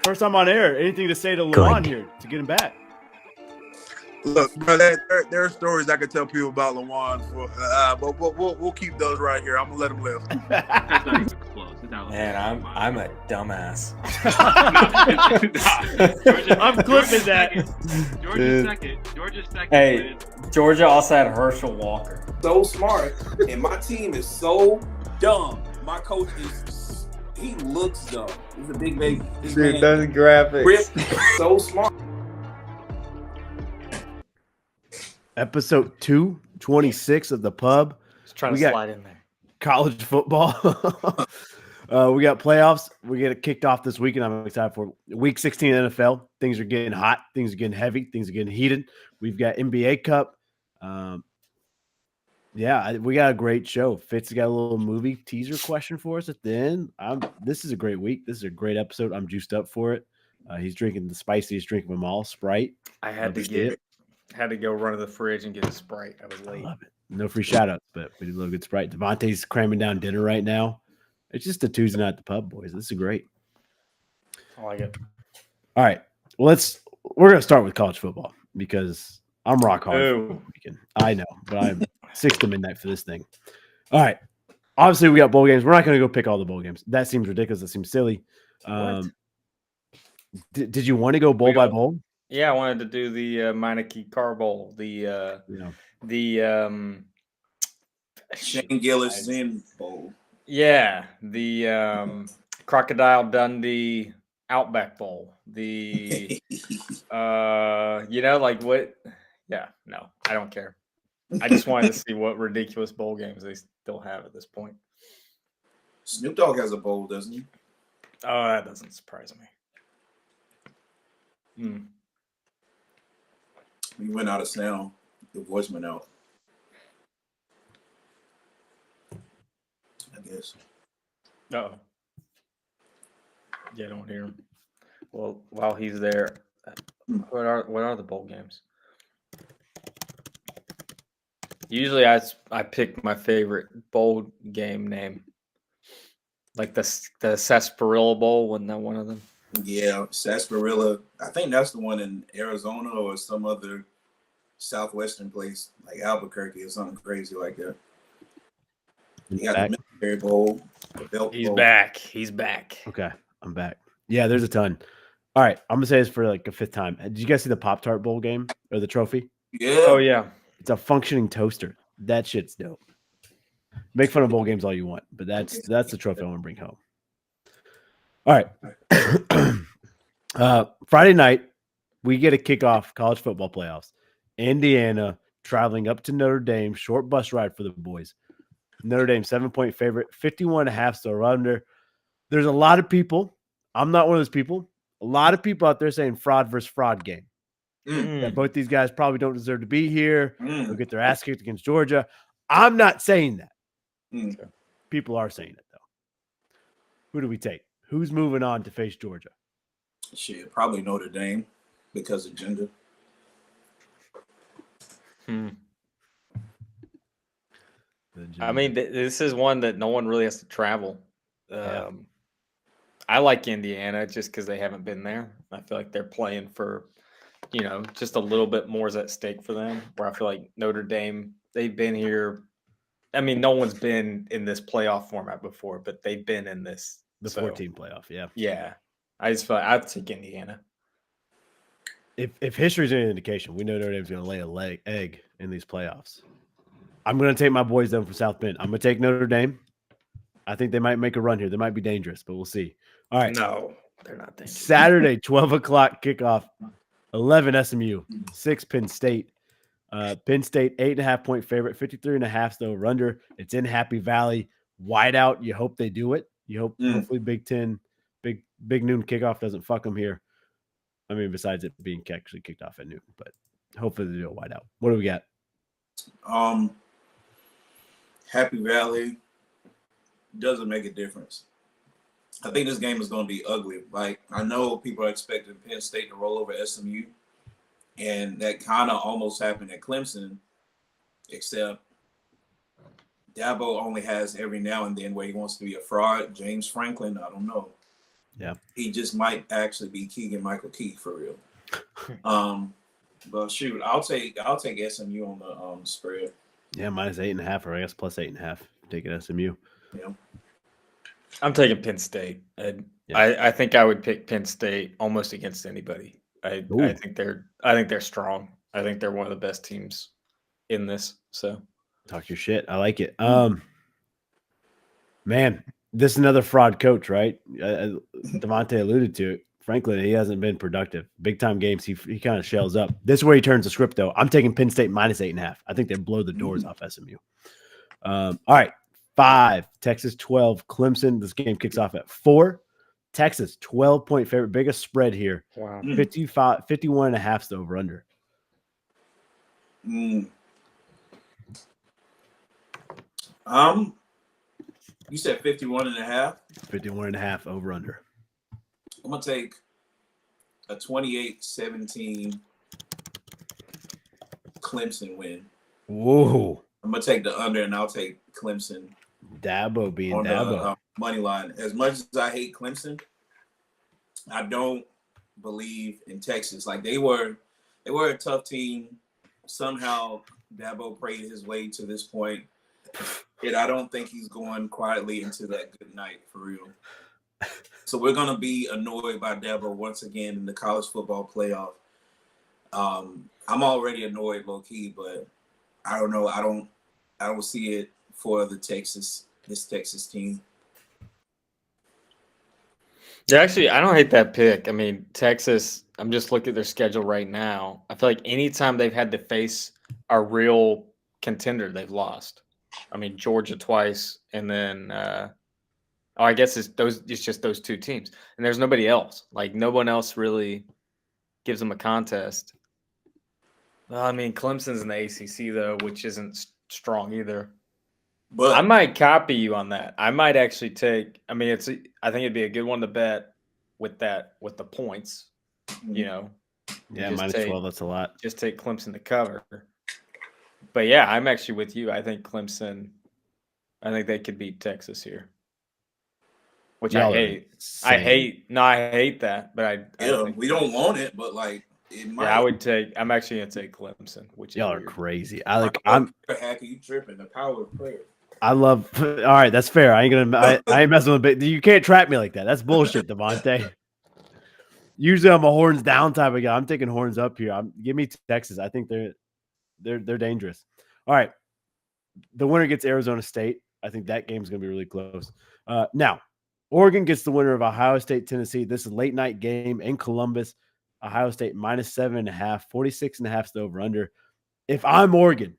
First time on air. Anything to say to Lawan here to get him back? Look, bro, there are stories I could tell people about Lawan, but we'll keep those right here. I'm gonna let him live. That's not even close. Man, I'm a dumbass. I'm clipping that. Georgia's second. Hey, Georgia also had Herschel Walker. So smart, and my team is so dumb. My coach he looks dumb. He's a big baby. This Dude, those graphics. Rip, so smart. Episode 226 of the pub. Just trying We to got- slide in there. College football. We got playoffs. We get it kicked off this weekend. I'm excited for week 16 NFL. Things are getting hot. Things are getting heavy. Things are getting heated. We've got NBA Cup. We got a great show. Fitz got a little movie teaser question for us at the end. This is a great week. This is a great episode. I'm juiced up for it. He's drinking the spiciest drink of them all, Sprite. I had to go run to the fridge and get a Sprite. I was I late. love it. No free shout outs, but we did a little good Sprite. Devontae's cramming down dinner right now. It's just a Tuesday night at the pub, boys. This is great. I like it. All right. Well, we're gonna start with college football because I'm rock hard for Ooh. the weekend. I know, but I'm 6 to midnight for this thing. All right. Obviously, we got bowl games. We're not gonna go pick all the bowl games. That seems ridiculous. That seems silly. Did you want to go bowl by bowl? Yeah, I wanted to do the Meineke Car Bowl, the Shane Gillis Zen Bowl. the Crocodile Dundee Outback Bowl. The like what? Yeah, no, I don't care. I just wanted to see what ridiculous bowl games they still have at this point. Snoop Dogg has a bowl, doesn't he? Oh, that doesn't surprise me. He went out of sound. The voice went out. I guess. Oh. Yeah, I don't hear him. Well, while he's there, what are the bowl games? Usually, I pick my favorite bowl game name, like the Sarsaparilla Bowl. Wasn't that one of them? Yeah, Sarsaparilla. I think that's the one in Arizona or some other southwestern place, like Albuquerque or something crazy like that. You got the Military Bowl, the Belt He's Bowl. back. He's back. Okay, I'm back. Yeah, there's a ton. All right, I'm gonna say this for like a fifth time. Did you guys see the Pop-Tart Bowl game or the trophy? Yeah. Oh yeah. It's a functioning toaster. That shit's dope. Make fun of bowl games all you want, but that's the trophy I want to bring home. All right. Friday night, we get a kickoff college football playoffs. Indiana traveling up to Notre Dame, short bus ride for the boys. Notre Dame 7-point favorite, 51.5 still under. There's a lot of people. I'm not one of those people. A lot of people out there saying fraud versus fraud game. That both these guys probably don't deserve to be here. They'll get their ass kicked against Georgia. I'm not saying that. People are saying it, though. Who do we take? Who's moving on to face Georgia? Shit, probably Notre Dame because of gender. I mean, this is one that no one really has to travel. I like Indiana just because they haven't been there. I feel like they're playing for, just a little bit more is at stake for them. Where I feel like Notre Dame, they've been here. I mean, no one's been in this playoff format before, but they've been in this. The 14 playoff, yeah. Yeah. I just feel like I'd take Indiana. If history's any indication, we know Notre Dame's going to lay an egg in these playoffs. I'm going to take my boys down from South Bend. I'm going to take Notre Dame. I think they might make a run here. They might be dangerous, but we'll see. All right. No, they're not dangerous. Saturday, 12 o'clock kickoff, 11 SMU, 6 Penn State. Penn State, 8.5-point favorite, 53.5 still under. It's in Happy Valley. Wide out. You hope they do it. You hope hopefully Big Ten, big noon kickoff doesn't fuck them here. I mean, besides it being actually kicked off at noon, but hopefully they do a wide out. What do we got? Happy Valley doesn't make a difference. I think this game is going to be ugly. Like, I know people are expecting Penn State to roll over SMU, and that kind of almost happened at Clemson, except Dabo only has every now and then where he wants to be a fraud. James Franklin, I don't know. Yeah. He just might actually be Keegan Michael Key for real. But shoot, I'll take SMU on the spread. Yeah, minus 8.5, or I guess plus 8.5. Taking SMU. Yeah. I'm taking Penn State. I think I would pick Penn State almost against anybody. I think they're strong. I think they're one of the best teams in this. So talk your shit. I like it. Man, this is another fraud coach, right? Devontae alluded to it. Franklin, he hasn't been productive. Big time games, he kind of shells up. This is where he turns the script, though. I'm taking Penn State minus 8.5. I think they blow the doors off SMU. All right, 5, Texas 12, Clemson. This game kicks off at 4. Texas 12-point favorite, biggest spread here. wow. 51.5 is the over under. You said 51.5. 51.5 over under. I'm gonna take a 28-17 Clemson win. Whoa. I'm gonna take the under, and I'll take Clemson Dabo being on Dabo. the money line. As much as I hate Clemson, I don't believe in Texas. Like they were a tough team. Somehow Dabo prayed his way to this point, and I don't think he's going quietly into that good night for real. So we're gonna be annoyed by Dabo once again in the college football playoff. I'm already annoyed low key, but I don't know. I don't see it for this Texas team. Yeah, actually, I don't hate that pick. I mean, Texas, I'm just looking at their schedule right now. I feel like anytime they've had to face a real contender, they've lost. I mean, Georgia twice, and then I guess it's just those two teams. And there's nobody else. Like, no one else really gives them a contest. Well, I mean, Clemson's in the ACC, though, which isn't strong either. But I might copy you on that. I might actually take. I mean, I think it'd be a good one to bet with the points. You know. Yeah, Just minus 12. That's a lot. Just take Clemson to cover. But yeah, I'm actually with you. I think Clemson. I think they could beat Texas here, which Y'all I are hate. insane. I hate that. But I think, we don't want it, but like it might. Yeah, I'm actually gonna take Clemson, which Y'all is are weird. crazy. I'm happy you tripping. The power of prayer. I love. All right, that's fair. I ain't messing with it. You can't trap me like that. That's bullshit, Devontae. Usually I'm a horns down type of guy. I'm taking horns up here. Give me Texas. I think they're dangerous. All right, the winner gets Arizona State. I think that game's going to be really close. Now, Oregon gets the winner of Ohio State, Tennessee. This is a late night game in Columbus. Ohio State minus 7.5, 46.5 is the over under. If I'm Oregon,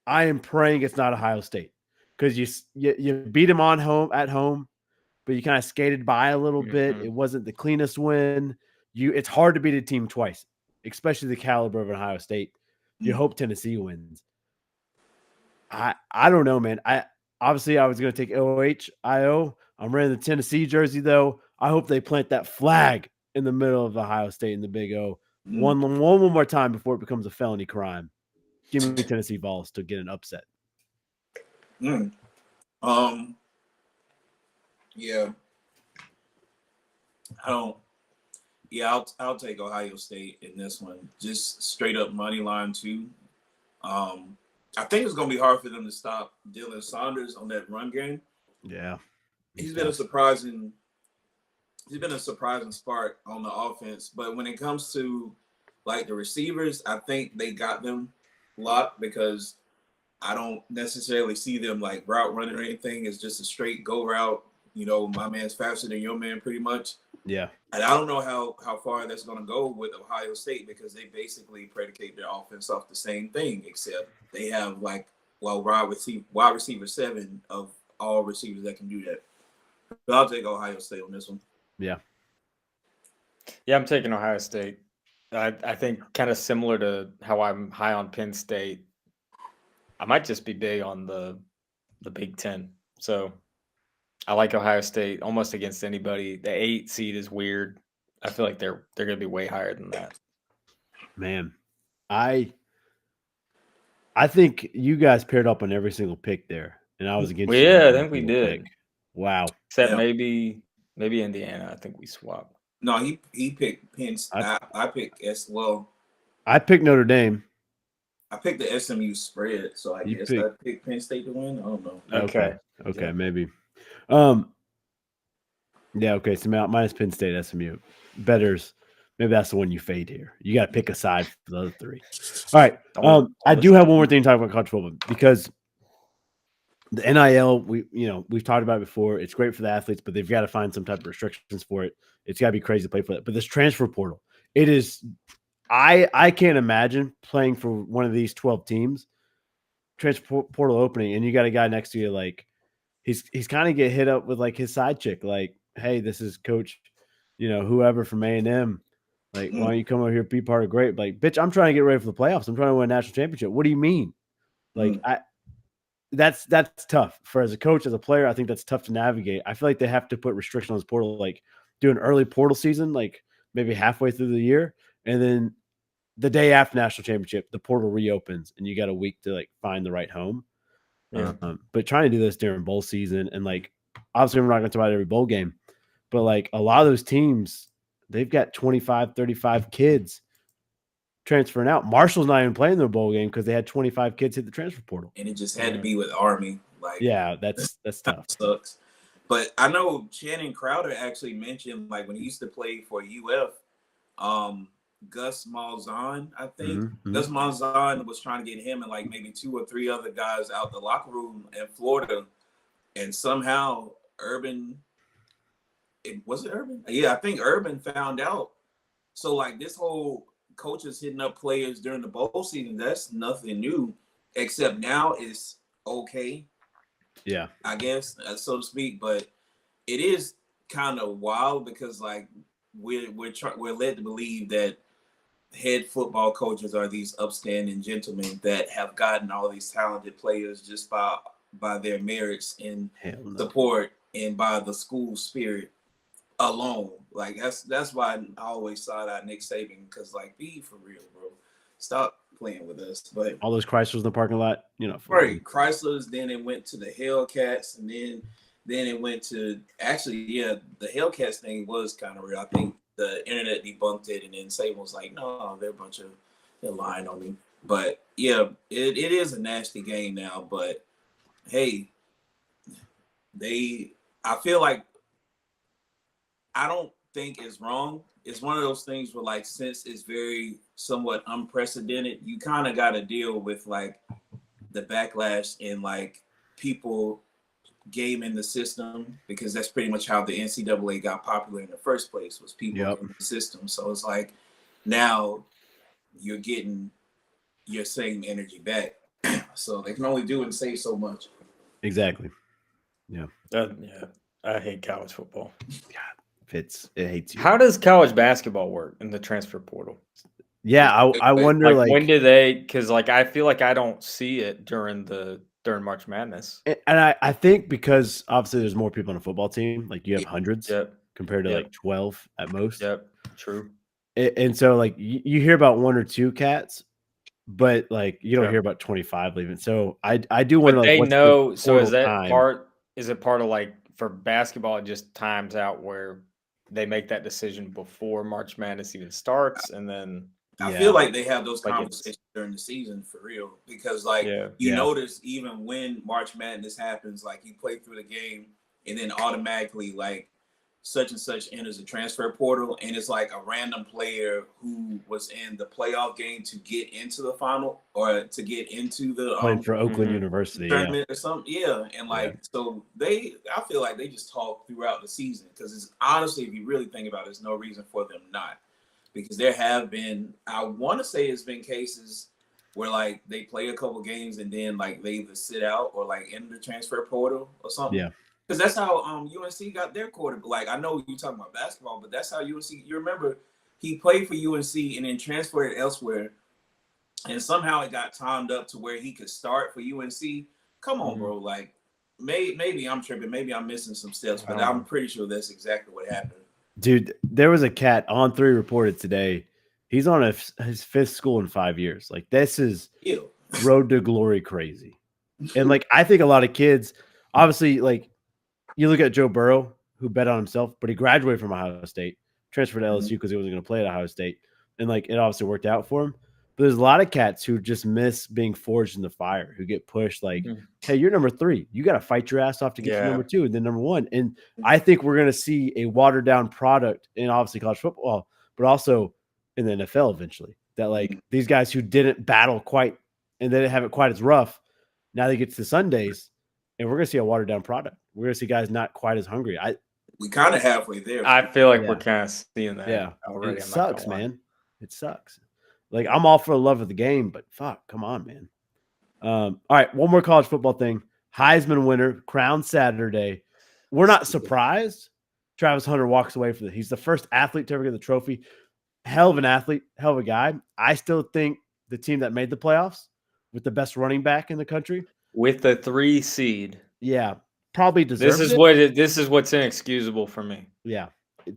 I am praying it's not Ohio State because you beat them at home, but you kind of skated by a little bit. It wasn't the cleanest win. It's hard to beat a team twice, especially the caliber of Ohio State. You hope Tennessee wins. I don't know, man. I was going to take OHIO. I'm wearing the Tennessee jersey though. I hope they plant that flag in the middle of Ohio State in the Big O one more time before it becomes a felony crime. Give me Tennessee Vols to get an upset. Yeah. I'll take Ohio State in this one. Just straight up money line too. I think it's gonna be hard for them to stop Dylan Saunders on that run game. Yeah. He's been a surprising spark on the offense, but when it comes to like the receivers, I think they got them locked because I don't necessarily see them like route running or anything. It's just a straight go route. You know, my man's faster than your man pretty much. Yeah. And I don't know how far that's going to go with Ohio State because they basically predicate their offense off the same thing, except they have wide receiver 7 of all receivers that can do that. But I'll take Ohio State on this one. Yeah. Yeah, I'm taking Ohio State. I think kind of similar to how I'm high on Penn State. I might just be big on the Big Ten. So I like Ohio State almost against anybody. The 8 seed is weird. I feel like they're going to be way higher than that. Man, I think you guys paired up on every single pick there, and I was against. Well, yeah, I think we did. Pick. Wow. Except maybe Maybe Indiana. I think we swapped. No, he picked Penn. I picked I picked Notre Dame. I picked the SMU spread, so I You guess picked- I picked Penn State to win. I don't know. Okay, Yeah. maybe. Yeah, okay. So minus Penn State, SMU, betters. Maybe that's the one you fade here. You got to pick a side for the other three. All right. I do have one more thing to talk about college football because the NIL, we've talked about it before. It's great for the athletes, but they've got to find some type of restrictions for it. It's got to be crazy to play for that. But this transfer portal, it is. I can't imagine playing for one of these 12 teams. Transfer portal opening, and you got a guy next to you like he's kind of get hit up with like his side chick, like, hey, this is coach, whoever from A&M. Like, why don't you come over here, be part of great? Like, bitch, I'm trying to get ready for the playoffs. I'm trying to win a national championship. What do you mean? Like, that's tough for as a coach, as a player. I think that's tough to navigate. I feel like they have to put restrictions on this portal, like do an early portal season, like maybe halfway through the year, and then the day after national championship, the portal reopens, and you got a week to like find the right home. Yeah. But trying to do this during bowl season, and like obviously we're not going to talk about every bowl game, but like a lot of those teams, they've got 25, 35 kids transferring out. Marshall's not even playing their bowl game because they had 25 kids hit the transfer portal. And it just had to be with Army. Like, yeah, that's tough. Sucks. But I know Shannon Crowder actually mentioned, like, when he used to play for UF, Gus Malzahn, I think. Mm-hmm. Gus Malzahn was trying to get him and like maybe 2 or 3 other guys out the locker room in Florida. And somehow Urban, was it Urban? Yeah, I think Urban found out. So like this whole coaches hitting up players during the bowl season, that's nothing new, except now it's okay. Yeah, I guess, so to speak. But it is kind of wild because like we're led to believe that head football coaches are these upstanding gentlemen that have gotten all these talented players just by their merits and support and by the school spirit alone. Like that's why I always sought out Nick Saban, because like, be for real, bro. Stop playing with us. But all those Chryslers in the parking lot, right, Chryslers. Then it went to the Hellcats, and then it went to the Hellcats thing was kind of real. I think the internet debunked it, and then Saban was like, no, they're lying on me. But yeah, it is a nasty game now. But hey, I feel like, I don't think it's wrong. It's one of those things where like, since it's very somewhat unprecedented, you kind of got to deal with like the backlash and like people gaming the system, because that's pretty much how the NCAA got popular in the first place, was people in the system. So it's like, now you're getting your same energy back. So they can only do and say so much. Exactly. Yeah. I hate college football. God, it hates you. How does college basketball work in the transfer portal? Yeah, I wonder like when do they? Because like I feel like I don't see it during March Madness. And I think because obviously there's more people on a football team, like you have hundreds compared to like 12 at most. Yep, true. And so like you hear about 1 or 2 cats, but like you don't hear about 25 leaving. So I do wonder. But like, they know. So is that time? part? Is it part of like for basketball? It just times out where they make that decision before March Madness even starts, and then. I feel like they have those conversations during the season for real, because like you notice even when March Madness happens, like you play through the game and then automatically like such and such enters the transfer portal, and it's like a random player who was in the playoff game to get into the final or to get into the playing for Oakland University tournament or something. Yeah. And like so I feel like they just talk throughout the season, because it's honestly, if you really think about it, there's no reason for them not. Because there have been, I want to say it's been cases where like they play a couple games and then like they either sit out or like in the transfer portal or something. Yeah. Because that's how UNC got their quarterback. Like, I know you're talking about basketball, but that's how UNC, you remember he played for UNC and then transferred elsewhere. And somehow it got timed up to where he could start for UNC. Come on, bro. Like, maybe I'm tripping. Maybe I'm missing some steps, but I'm pretty sure that's exactly what happened. Dude, there was a cat on 3 reported today. He's on his 5th school in 5 years. Like, this is road to glory crazy. And like, I think a lot of kids, obviously, like you look at Joe Burrow, who bet on himself, but he graduated from Ohio State, transferred to LSU because he wasn't going to play at Ohio State, and like it obviously worked out for him. But there's a lot of cats who just miss being forged in the fire, who get pushed like, hey, you're number 3. You got to fight your ass off to get to number 2 and then number 1. And I think we're going to see a watered down product in obviously college football, but also in the NFL eventually. That like these guys who didn't battle quite and they didn't have it quite as rough, now they get to the Sundays and we're going to see a watered down product. We're going to see guys not quite as hungry. We kind of halfway there. I feel like we're kind of seeing that. Yeah, already. It sucks, man. It sucks. Like I'm all for the love of the game, but fuck, come on, man. All right, one more college football thing. Heisman winner, crowned Saturday. We're not surprised. Travis Hunter walks away from it. He's the first athlete to ever get the trophy. Hell of an athlete, hell of a guy. I still think the team that made the playoffs with the best running back in the country, with the 3 seed, yeah, probably deserves this is what's inexcusable for me. Yeah,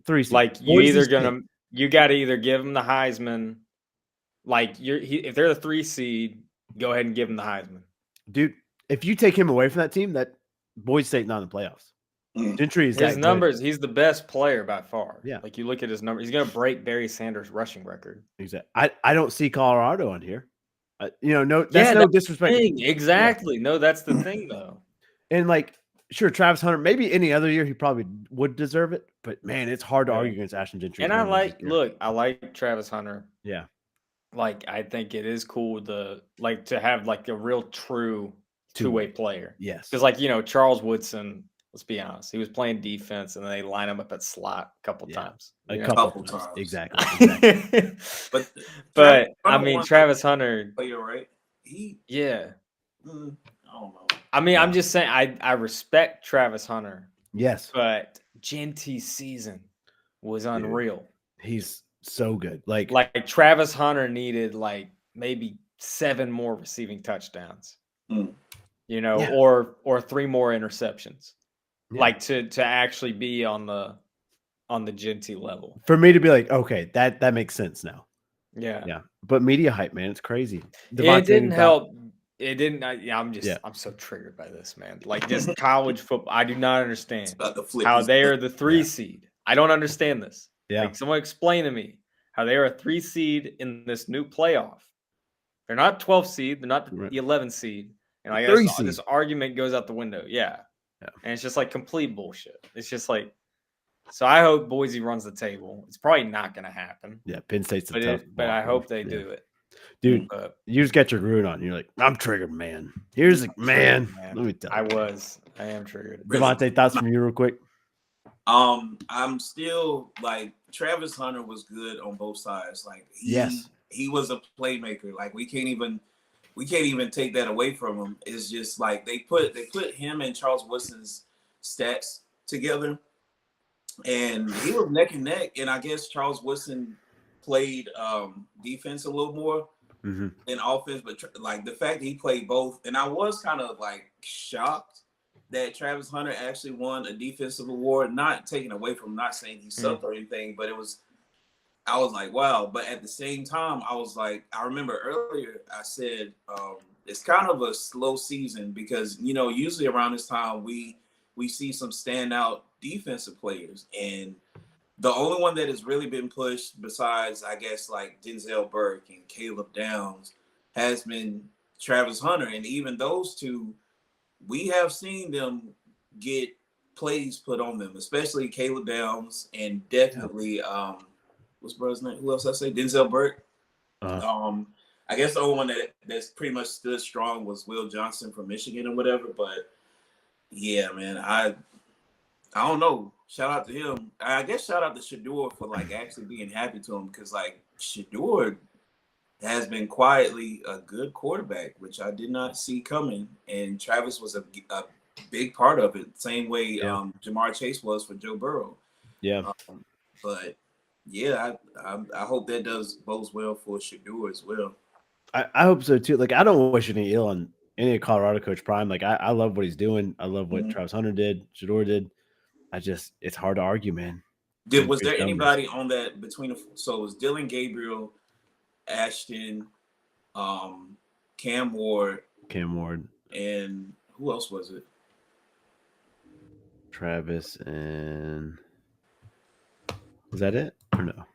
3 seed. Like you got to either give him the Heisman. Like if they're the 3 seed, go ahead and give him the Heisman, dude. If you take him away from that team, that Boise State not in the playoffs. Gentry is his numbers. Good. He's the best player by far. Yeah, like you look at his numbers, he's gonna break Barry Sanders' rushing record. Exactly. I don't see Colorado on here. No disrespect. Exactly. Yeah. No, that's the thing though. And like, sure, Travis Hunter. Maybe any other year he probably would deserve it, but man, it's hard to argue against Ashton Gentry. And I like Travis Hunter. Yeah. Like I think it is cool to have like a real true two-way player. Yes. Because Charles Woodson, let's be honest, he was playing defense and then they line him up at slot a couple times. A couple times. Exactly. but I mean Travis Hunter. Player, right? Yeah. I don't know. I mean, I'm just saying I respect Travis Hunter. Yes. But Genty's season was unreal. Dude, he's so good. Like Travis Hunter needed like maybe 7 more receiving touchdowns. Or 3 more interceptions. Yeah. Like to actually be on the Genty level. For me to be like, okay, that makes sense now. Yeah. Yeah. But media hype, man, it's crazy. It didn't help. It didn't. I'm so triggered by this, man. Like just college football. I do not understand how they are the 3 seed. I don't understand this. Yeah. Like someone explain to me how they are a 3 seed in this new playoff. They're not 12 seed. They're not the 11 seed. And I guess this argument goes out the window. Yeah. And it's just like complete bullshit. It's just like, so I hope Boise runs the table. It's probably not going to happen. Yeah. Penn State's but I hope they do it. Dude, you just got your Gruden on. You're like, I'm triggered, man. Here's a man. Let me tell you. I am triggered. Devontae, thoughts from you real quick? I'm still like Travis Hunter was good on both sides. Like he was a playmaker. Like we can't even take that away from him. It's just like they put him and Charles Woodson's stats together, and he was neck and neck. And I guess Charles Woodson played defense a little more than offense, but like the fact that he played both, and I was kind of like shocked that Travis Hunter actually won a defensive award. Not taken away from, not saying he sucked or anything, but I was like, wow. But at the same time, I was like, I remember earlier I said it's kind of a slow season because, usually around this time we see some standout defensive players. And the only one that has really been pushed besides, I guess, like Denzel Burke and Caleb Downs has been Travis Hunter. And even those two, we have seen them get plays put on them, especially Caleb Downs and definitely what's brother's name? Who else I say? Denzel Burke. I guess the only one that's pretty much stood strong was Will Johnson from Michigan or whatever. But yeah, man, I don't know. Shout out to him. I guess shout out to Shedeur for like actually being happy to him because like Shedeur has been quietly a good quarterback, which I did not see coming. And Travis was a big part of it. Same way Jamar Chase was for Joe Burrow. Yeah. But yeah, I hope that bodes well for Shedeur as well. I hope so too. Like I don't wish any ill on any Colorado coach Prime. Like I love what he's doing. I love what Travis Hunter did, Shedeur did. It's hard to argue, man. Was there anybody on that so it was Dylan Gabriel, Ashton, Cam Ward, and who else was it? Travis and is that it or no?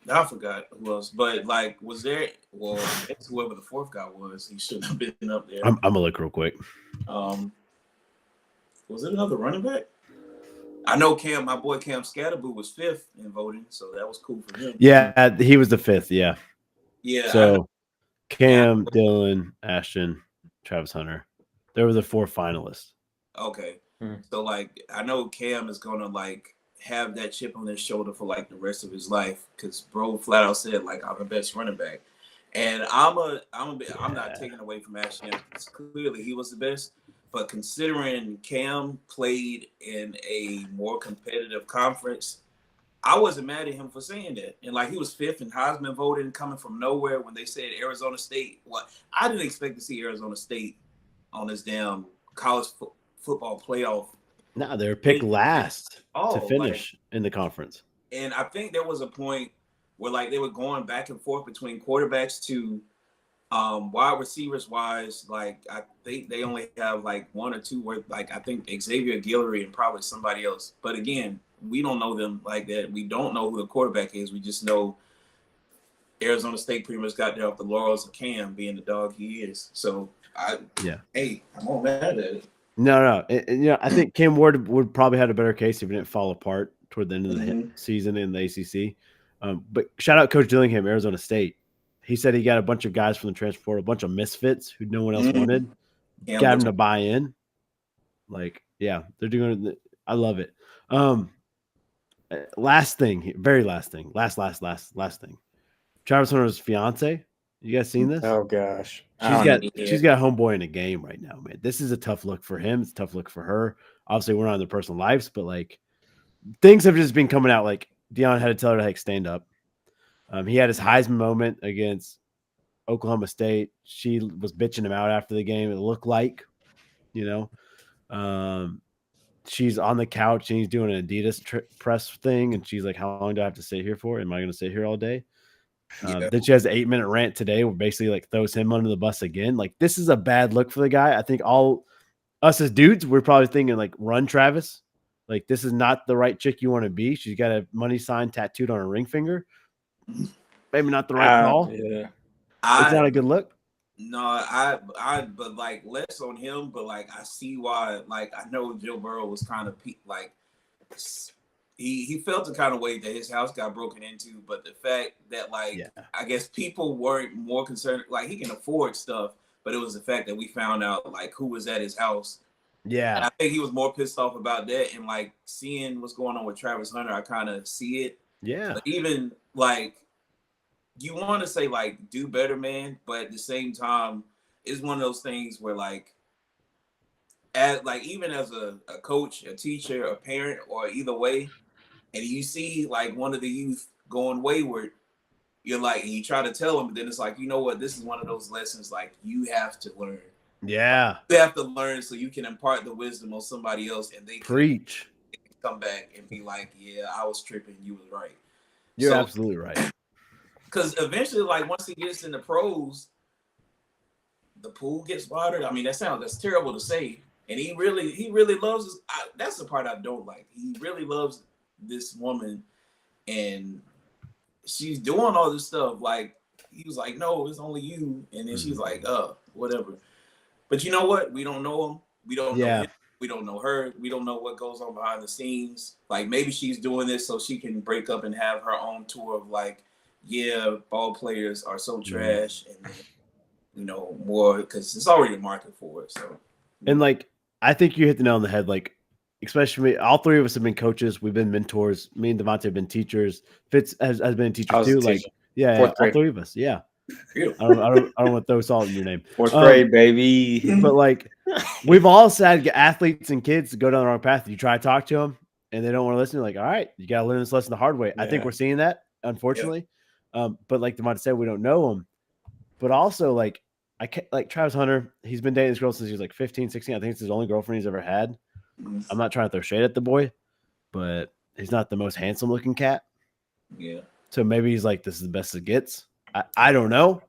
I forgot who else, but like, was there? Well, I guess whoever the fourth guy was, he shouldn't have been up there. I'm gonna look real quick. Was it another running back? I know my boy Cam Scatterboo was fifth in voting, so that was cool for him. Yeah, he was the fifth. Yeah. Yeah. So Cam, Dylan, Ashton, Travis Hunter. They were the 4 finalists. Okay. So like, I know Cam is gonna like have that chip on his shoulder for like the rest of his life because bro flat out said like I'm the best running back, and I'm not taking away from Ashton because clearly he was the best. But considering Cam played in a more competitive conference, I wasn't mad at him for saying that. And like he was fifth in Heisman voting, coming from nowhere when they said Arizona State. Well, I didn't expect to see Arizona State on this damn college football playoff. No, they were picked last to finish in the conference. And I think there was a point where like they were going back and forth between quarterbacks to wide receivers wise. Like I think they only have like 1 or 2 where like I think Xavier Guillory and probably somebody else. But again, we don't know them like that. We don't know who the quarterback is. We just know Arizona State pretty much got there off the laurels of Cam being the dog he is. So hey, I'm all mad at it. No. I think Cam Ward would probably had a better case if he didn't fall apart toward the end of the season in the ACC. But shout out Coach Dillingham, Arizona State. He said he got a bunch of guys from the transfer portal, a bunch of misfits who no one else wanted, got him to buy in. Like, yeah, they're doing it. I love it. Last thing, very last thing, last thing. Travis Hunter's fiance. You guys seen this? Oh gosh, she's got homeboy in a game right now, man. This is a tough look for him. It's a tough look for her. Obviously, we're not in their personal lives, but like things have just been coming out. Like Deion had to tell her to like stand up. He had his Heisman moment against Oklahoma State. She was bitching him out after the game. It looked like, she's on the couch and he's doing an Adidas press thing, and she's like, "How long do I have to sit here for? Am I going to sit here all day?" Then she has an 8-minute rant today where basically like throws him under the bus again. Like this is a bad look for the guy. I think all us as dudes, we're probably thinking like, run Travis. Like this is not the right chick you want to be. She's got a money sign tattooed on her ring finger. Maybe not the right call. Yeah, it's not a good look. No, but like less on him. But like I see why. Like I know Joe Burrow was kind of like he felt the kind of way that his house got broken into. But the fact that I guess people weren't more concerned. Like he can afford stuff, but it was the fact that we found out like who was at his house. Yeah, and I think he was more pissed off about that. And like seeing what's going on with Travis Hunter, I kind of see it. Yeah, but even like. You want to say like do better, man, but at the same time, it's one of those things where like, even as a coach, a teacher, a parent, or either way, and you see like one of the youth going wayward, you're like, and you try to tell them, but then it's like, you know what? This is one of those lessons like you have to learn. Yeah, you have to learn so you can impart the wisdom on somebody else, and they preach. They can come back and be like, yeah, I was tripping. You was right. You're absolutely right. Because eventually, like once he gets in the pros, the pool gets watered. I mean, that's terrible to say. And he really loves. That's the part I don't like. He really loves this woman, and she's doing all this stuff. Like he was like, "No, it's only you," and then she's like, whatever." But you know what? We don't know him. We don't know him. We don't know her. We don't know what goes on behind the scenes. Like maybe she's doing this so she can break up and have her own tour of like. Yeah, ball players are so trash, and more because it's already a market for it. So, and like I think you hit the nail on the head. Like, especially all 3 of us have been coaches. We've been mentors. Me and Devontae have been teachers. Fitz has been a teacher too. Like, all 3 of us. Yeah, I don't want to throw salt in your name. 4th grade, baby. But like, we've all said athletes and kids to go down the wrong path. You try to talk to them, and they don't want to listen. You're like, all right, you got to learn this lesson the hard way. I think we're seeing that, unfortunately. Yeah. But like Devontae said, we don't know him. But also, like Travis Hunter, he's been dating this girl since he was like 15, 16. I think it's his only girlfriend he's ever had. I'm not trying to throw shade at the boy, but he's not the most handsome looking cat. Yeah. So maybe he's like, this is the best it gets. I don't know.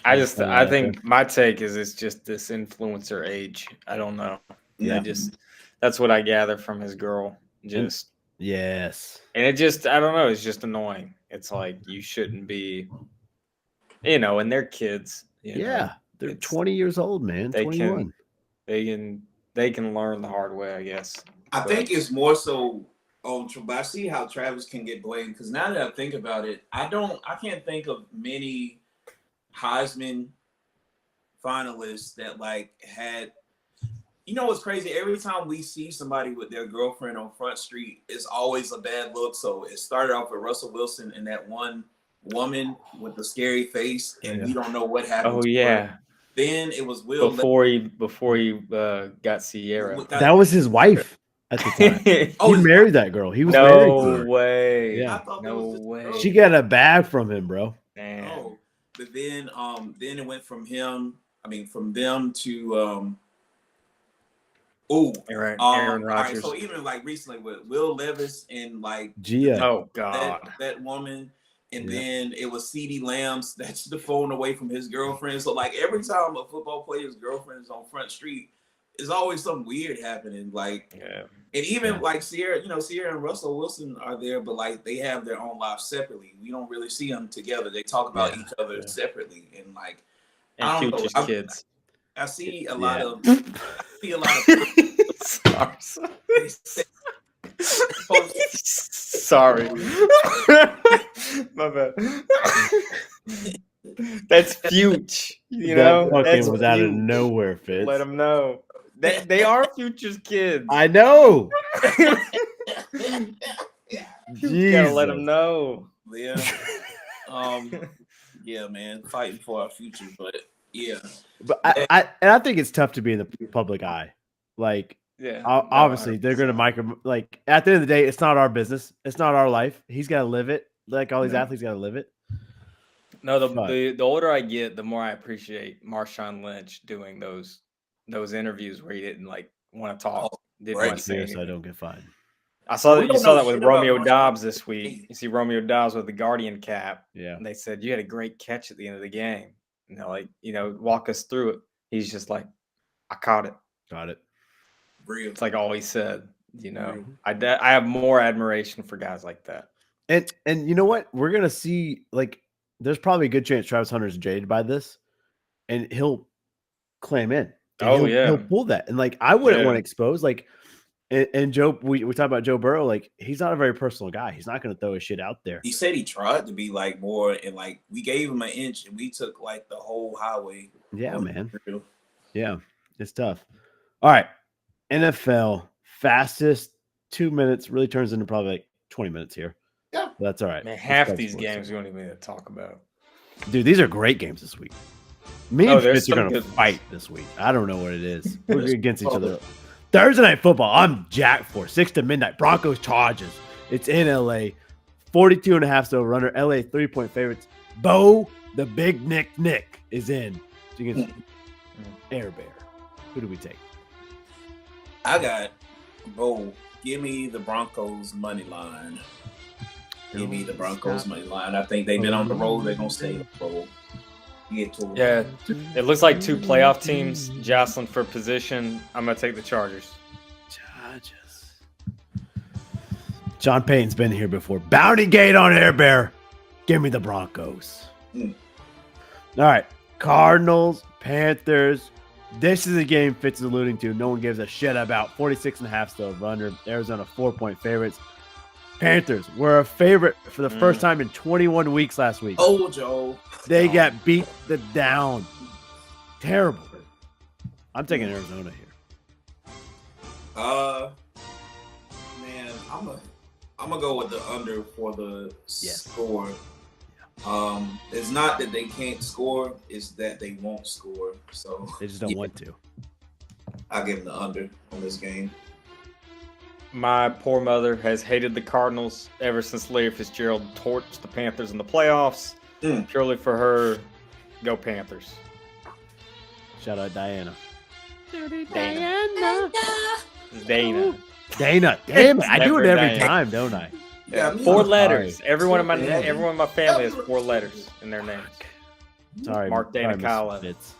I think my take is it's just this influencer age. I don't know. Yeah. That's what I gather from his girl. Just Yes. and it just I don't know. It's just annoying. It's like you shouldn't be, and they're kids. Yeah. They're it's- 20 years old, man. they 21. they can learn the hard way, I guess. I think it's more so on. But I see how Travis can get blamed because now that I think about it, I can't think of many Heisman finalists that like had. You know what's crazy? Every time we see somebody with their girlfriend on Front Street, it's always a bad look. So it started off with Russell Wilson and that one woman with the scary face, and we don't know what happened. Oh to yeah. her. Then it was Will Before he got Sierra. That was his wife at the time. Oh, He his married that girl. He was married to No her. way. Yeah. I thought that No was just- way. She got a bag from him, bro. Man. Oh, but then it went from from them to Aaron all right, Rodgers. so even like recently with Will Levis and like Gia. Oh God. that woman, and Yeah. then it was CeeDee Lamb snatched the phone away from his girlfriend. So like every time a football player's girlfriend is on Front Street, there's always something weird happening. Like, Yeah. and even like Sierra and Russell Wilson are there, but like they have their own lives separately. We don't really see them together. They talk about each other separately, and like I And don't know. Future's kids. I see a lot of Sorry. My bad. That's Future. That fucking That's was out of Future. nowhere, Fitz. Let them know. They are Future's kids. I know. You gotta let Jesus. them know. Yeah. Yeah, man, fighting for our future, but yeah. But I think it's tough to be in the public eye. Like, Yeah. obviously, they're going to like, at the end of the day, it's not our business. It's not our life. He's got to live it. Like, all these athletes got to live it. No, But- the older I get, the more I appreciate Marshawn Lynch doing those interviews where he didn't like want to talk, didn't right want to say Here, so I anything. don't get fined. I saw We that you don't saw know that with shit about Romeo Marshawn Dobbs this Lynch. week. You see Romeo Dobbs with the Guardian cap, Yeah. and they said you had a great catch at the end of the game. And they're like, walk us through it. He's just like, I caught it. Got it. Real. It's like all he said. I have more admiration for guys like that. And you know what? We're going to see, like, there's probably a good chance Travis Hunter's jaded by this, and he'll clam in. And Oh, he'll pull that. And like, I wouldn't Yeah. want to expose, like, and Joe, we talk about Joe Burrow, like, he's not a very personal guy. He's not going to throw his shit out there. He said he tried to be like more, and like we gave him an inch, and we took like the whole highway. Yeah, man. Real. Yeah, it's tough. All right. NFL fastest 2 minutes really turns into probably like 20 minutes here. Yeah. But that's all right. Man, Let's half go these sports. games we don't even need to talk about. Dude, these are great games this week. Me Oh, and there's Fitz are some going to good ones. fight this week. I don't know what it is. We're against each other. Thursday night football. I'm jacked for 6 to midnight. Broncos Chargers. It's in LA. 42.5 so runner. LA 3-point favorites. Bo, the big Nick is in against Air Bear. Who do we take? I got Bo. Give me the Broncos money line. Give me the Broncos money line. I think they've been on the road. They're gonna stay on the road. Get to Yeah, it looks like two playoff teams jostling for position. I'm gonna take the Chargers. Chargers. John Payton's been here before. Bounty gate on Air Bear. Give me the Broncos. Mm. All right. Cardinals, Panthers. This is a game Fitz is alluding to. No one gives a shit about. 46.5 still runner. Arizona 4-point favorites. Panthers were a favorite for the first time in 21 weeks last week. Oh, Joe. They got beat down. Terrible. I'm taking Arizona here. Man, I'm gonna go with the under for the score. It's not that they can't score; it's that they won't score. So They just don't want to. I'll give them the under on this game. My poor mother has hated the Cardinals ever since Larry Fitzgerald torched the Panthers in the playoffs. Purely for her, go Panthers. Shout out Diana. Dana. Dana. Dana. Damn it. I do it Never every Diana. time, don't I? Yeah, me Four too. letters. Sorry. Everyone in my family has 4 letters in their names. Sorry. Mark Dana sorry, Miss Kyle. Fitz.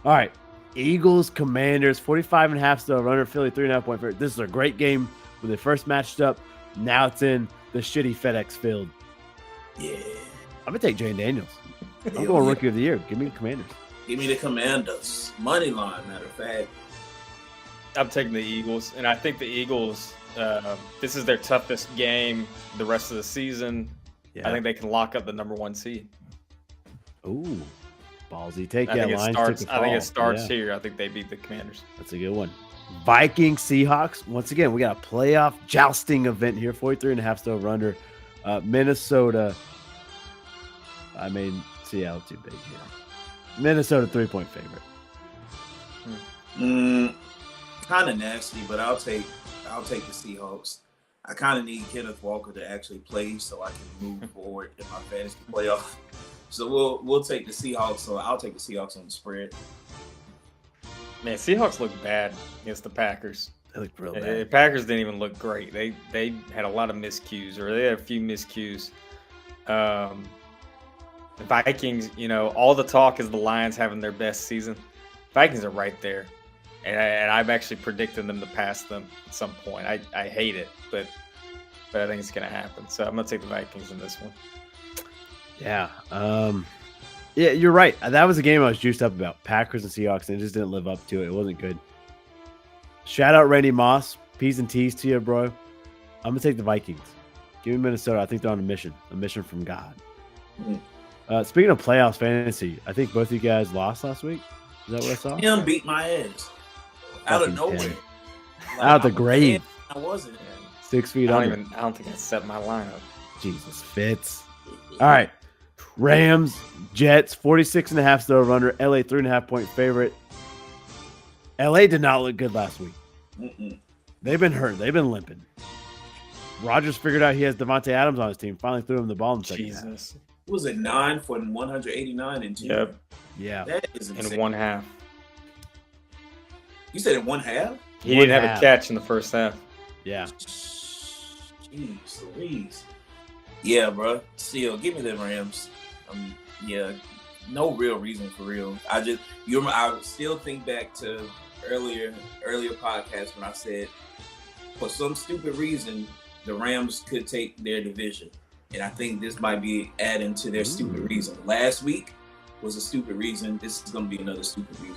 All right. Eagles, Commanders, 45.5 still runner, Philly 3.5 point favorite. This is a great game when they first matched up. Now it's in the shitty FedEx field. Yeah. I'm going to take Jane Daniels. I'm Hell going yeah. rookie of the year. Give me the Commanders. Give me the Commanders. Money line, matter of fact. I'm taking the Eagles, and I think the Eagles, this is their toughest game the rest of the season. Yeah. I think they can lock up the number 1 seed. Ooh, ballsy take. I Yeah, think it Lions starts. took a I think fall. it starts Yeah, here. I think they beat the Commanders. that's a good one. Vikings, Seahawks. Once again, we got a playoff jousting event here. 43.5 still over under. Minnesota. I mean, Seattle too big here. Minnesota 3-point favorite. Kind of nasty, but I'll take the Seahawks. I kind of need Kenneth Walker to actually play so I can move forward in my fantasy playoff. So we'll take the Seahawks. So I'll take the Seahawks on the spread. Man, Seahawks look bad against the Packers. They look real The bad. Packers didn't even look great. They had a lot of miscues, or they had a few miscues. The Vikings, all the talk is the Lions having their best season. Vikings are right there, and I'm actually predicting them to pass them at some point. I hate it, but I think it's going to happen. So I'm going to take the Vikings in this one. Yeah. Yeah, you're right. That was a game I was juiced up about. Packers and Seahawks, and it just didn't live up to it. It wasn't good. Shout out Randy Moss. P's and T's to you, bro. I'm going to take the Vikings. Give me Minnesota. I think they're on a mission from God. Speaking of playoffs fantasy, I think both of you guys lost last week. Is that what I saw? Him beat my ass out of Fucking nowhere. Tim. Like, Out the I was grave. mad I wasn't. 6 feet I under. don't think I set my lineup. Jesus Fitz. All right. Rams, Jets, 46.5 still over under. LA 3.5 point favorite. LA did not look good last week. Mm-mm. They've been hurt. They've been limping. Rodgers figured out he has Devontae Adams on his team. Finally threw him the ball in the second half. Jesus. Was it 9 for 189 and 2? Yep. Yeah. That is insane. In one half. You said in one half? He One didn't have half. a catch in the first half. Yeah. Jeez Louise. Yeah, bro. Still, give me the Rams. Yeah, no real reason for real. I still think back to earlier podcast when I said, for some stupid reason, the Rams could take their division. And I think this might be adding to their stupid reason. Last week was a stupid reason. This is going to be another stupid reason.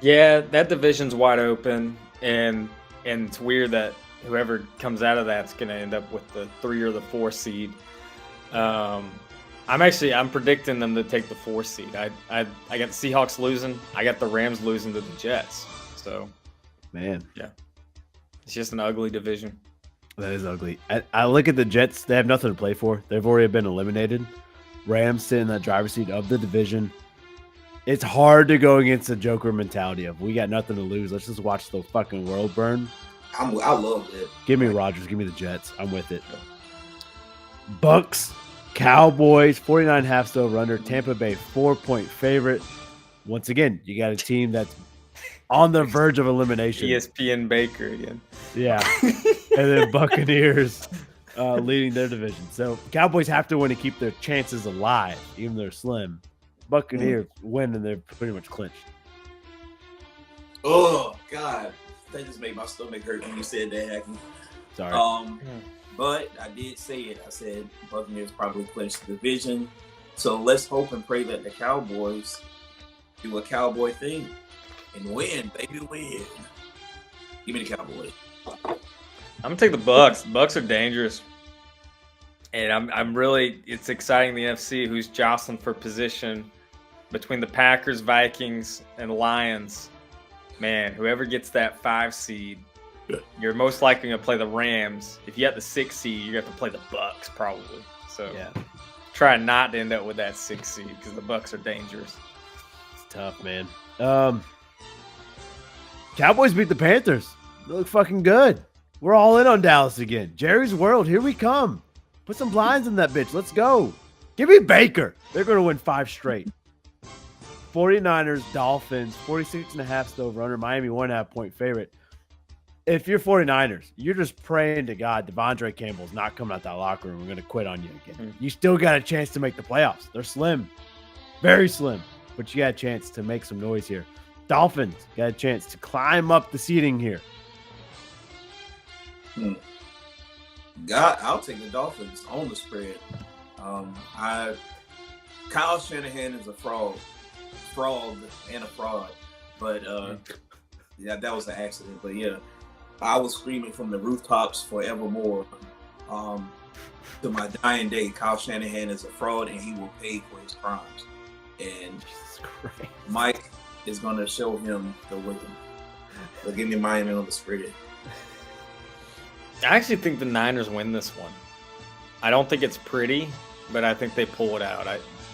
Yeah, that division's wide open, and it's weird that whoever comes out of that's going to end up with the 3 or the 4 seed. I'm predicting them to take the 4 seed. I got the Seahawks losing. I got the Rams losing to the Jets. So Man, it's just an ugly division. that is ugly. I look at the Jets. They have nothing to play for. They've already been eliminated. Rams sit in that driver's seat of the division. It's hard to go against the Joker mentality of we got nothing to lose. Let's just watch the fucking world burn. I love it. Give me Rodgers. Give me the Jets. I'm with it. Bucks, Cowboys, 49.5 still over under. Tampa Bay 4-point favorite. Once again, you got a team that's on the verge of elimination. ESPN Baker again. Yeah. And then Buccaneers leading their division. So Cowboys have to win to keep their chances alive, even though they're slim. Buccaneers win and they're pretty much clinched. Oh, God. That just made my stomach hurt when you said that, Hackney. Sorry. But I did say it. I said Buccaneers probably clinch the division. So let's hope and pray that the Cowboys do a Cowboy thing and win, baby, win. Give me the Cowboys. I'm gonna take the Bucks. The Bucks are dangerous, and I'm really. It's exciting the NFC, who's jostling for position between the Packers, Vikings, and Lions. Man, whoever gets that 5 seed, you're most likely gonna play the Rams. If you got the 6 seed, you're gonna have to play the Bucks probably. So Yeah. try not to end up with that 6 seed because the Bucks are dangerous. It's tough, man. Cowboys beat the Panthers. They look fucking good. We're all in on Dallas again. Jerry's World, here we come. Put some blinds in that bitch. Let's go. Give me Baker. They're going to win 5 straight. 49ers, Dolphins, 46.5 still over under. Miami 1.5 point favorite. If you're 49ers, you're just praying to God Devondre Campbell's not coming out that locker room. We're going to quit on you again. You still got a chance to make the playoffs. They're slim. Very slim. but you got a chance to make some noise here. Dolphins got a chance to climb up the seating here. I'll take the Dolphins on the spread. Kyle Shanahan is a frog and a fraud, but yeah, that was an accident. But yeah, I was screaming from the rooftops forevermore. To my dying day, Kyle Shanahan is a fraud and he will pay for his crimes. And Jesus Christ. Mike is going to show him the wisdom. So give me Miami on the spread. I actually think the Niners win this one. I don't think it's pretty, but I think they pull it out.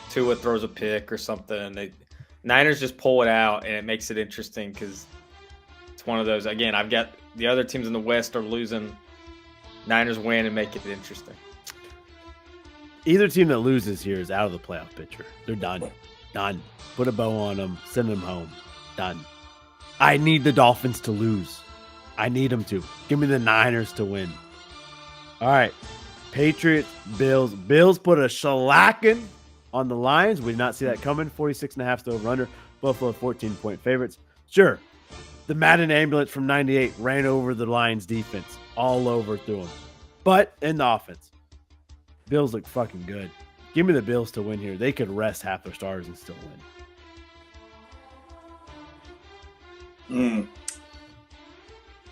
Tua throws a pick or something, and Niners just pull it out, and it makes it interesting because it's one of those. Again, I've got the other teams in the West are losing. Niners win and make it interesting. Either team that loses here is out of the playoff picture. They're done. Done. Put a bow on them. Send them home. Done. I need the Dolphins to lose. I need them to. Give me the Niners to win. All right. Patriots, Bills. Bills put a shellacking on the Lions. We did not see that coming. 46.5 to over under. Buffalo 14-point favorites. Sure. The Madden ambulance from 98 ran over the Lions defense. All over through them. But in the offense, Bills look fucking good. Give me the Bills to win here. They could rest half their stars and still win.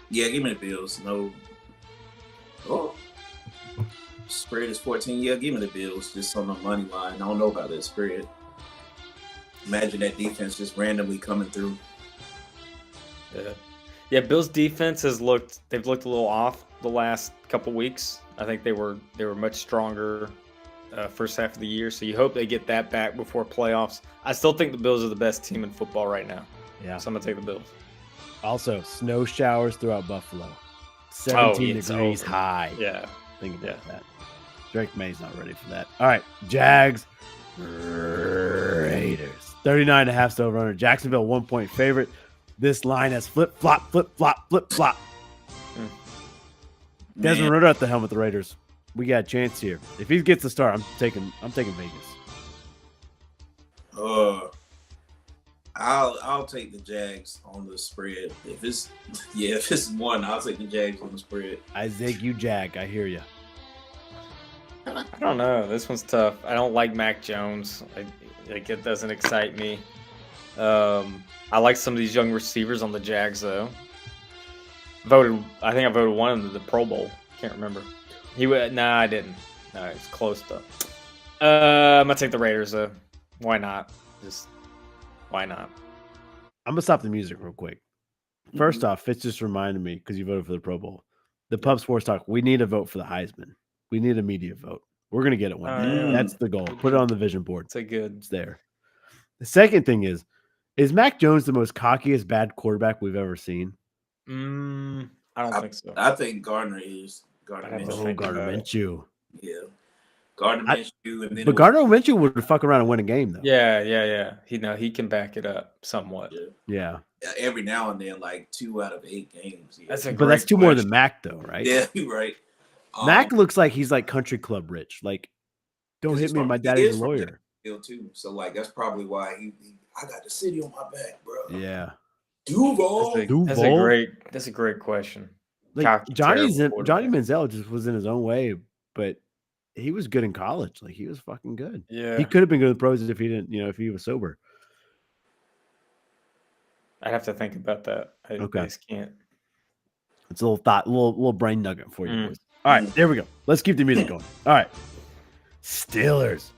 Yeah, give me the Bills. No. Oh. Spread is 14. Yeah, give me the Bills. Just on the money line. I don't know about that spread. Imagine that defense just randomly coming through. Yeah, Bills defense they've looked a little off the last couple weeks. I think they were much stronger first half of the year. So you hope they get that back before playoffs. I still think the Bills are the best team in football right now. Yeah. So I'm gonna take the Bills. Also, snow showers throughout Buffalo. 17 degrees high. Yeah. Think about that. Drake May's not ready for that. All right. Jags, Raiders. 39.5 to over under. Jacksonville 1-point favorite. This line has flip, flop, flip, flop, flip, flop. Desmond Ridder at the helm with the Raiders. We got a chance here. If he gets the start, I'm taking Vegas. I'll take the Jags on the spread. If it's one, I'll take the Jags on the spread. I zig you, Jag. I hear you. I don't know. This one's tough. I don't like Mac Jones. It doesn't excite me. I like some of these young receivers on the Jags though. I think I voted one into the Pro Bowl. Can't remember. I didn't. No, it's close though. I'm gonna take the Raiders though. Why not? Why not? I'm gonna stop the music real quick. First off, Fitz just reminded me because you voted for the Pro Bowl. The Pub Sports Talk. We need a vote for the Heisman. We need a media vote. We're gonna get it one day. That's the goal. Put it on the vision board. It's there. The second thing is Mac Jones the most cockiest bad quarterback we've ever seen? I don't think so. I think Gardner is. Gardner Minshew. Yeah. Gardner Minshew. And then but Gardner Minshew would fuck around and win a game, though. Yeah. He can back it up somewhat. Yeah. Every now and then, like 2 out of 8 games. Yeah. But that's 2 more than Mac, though, right? Yeah, you're right. Mac looks like he's like country club rich. Like, don't hit me, my daddy's a lawyer. Too. So, like, that's probably why I got the city on my back, bro. Yeah. Duval. That's a great question. Like Johnny Manziel just was in his own way, but he was good in college. Like he was fucking good. Yeah. He could have been good in the pros if he didn't, if he was sober. I'd have to think about that. I just can't. It's a little brain nugget for you boys. All right, there we go. Let's keep the music going. All right. Steelers,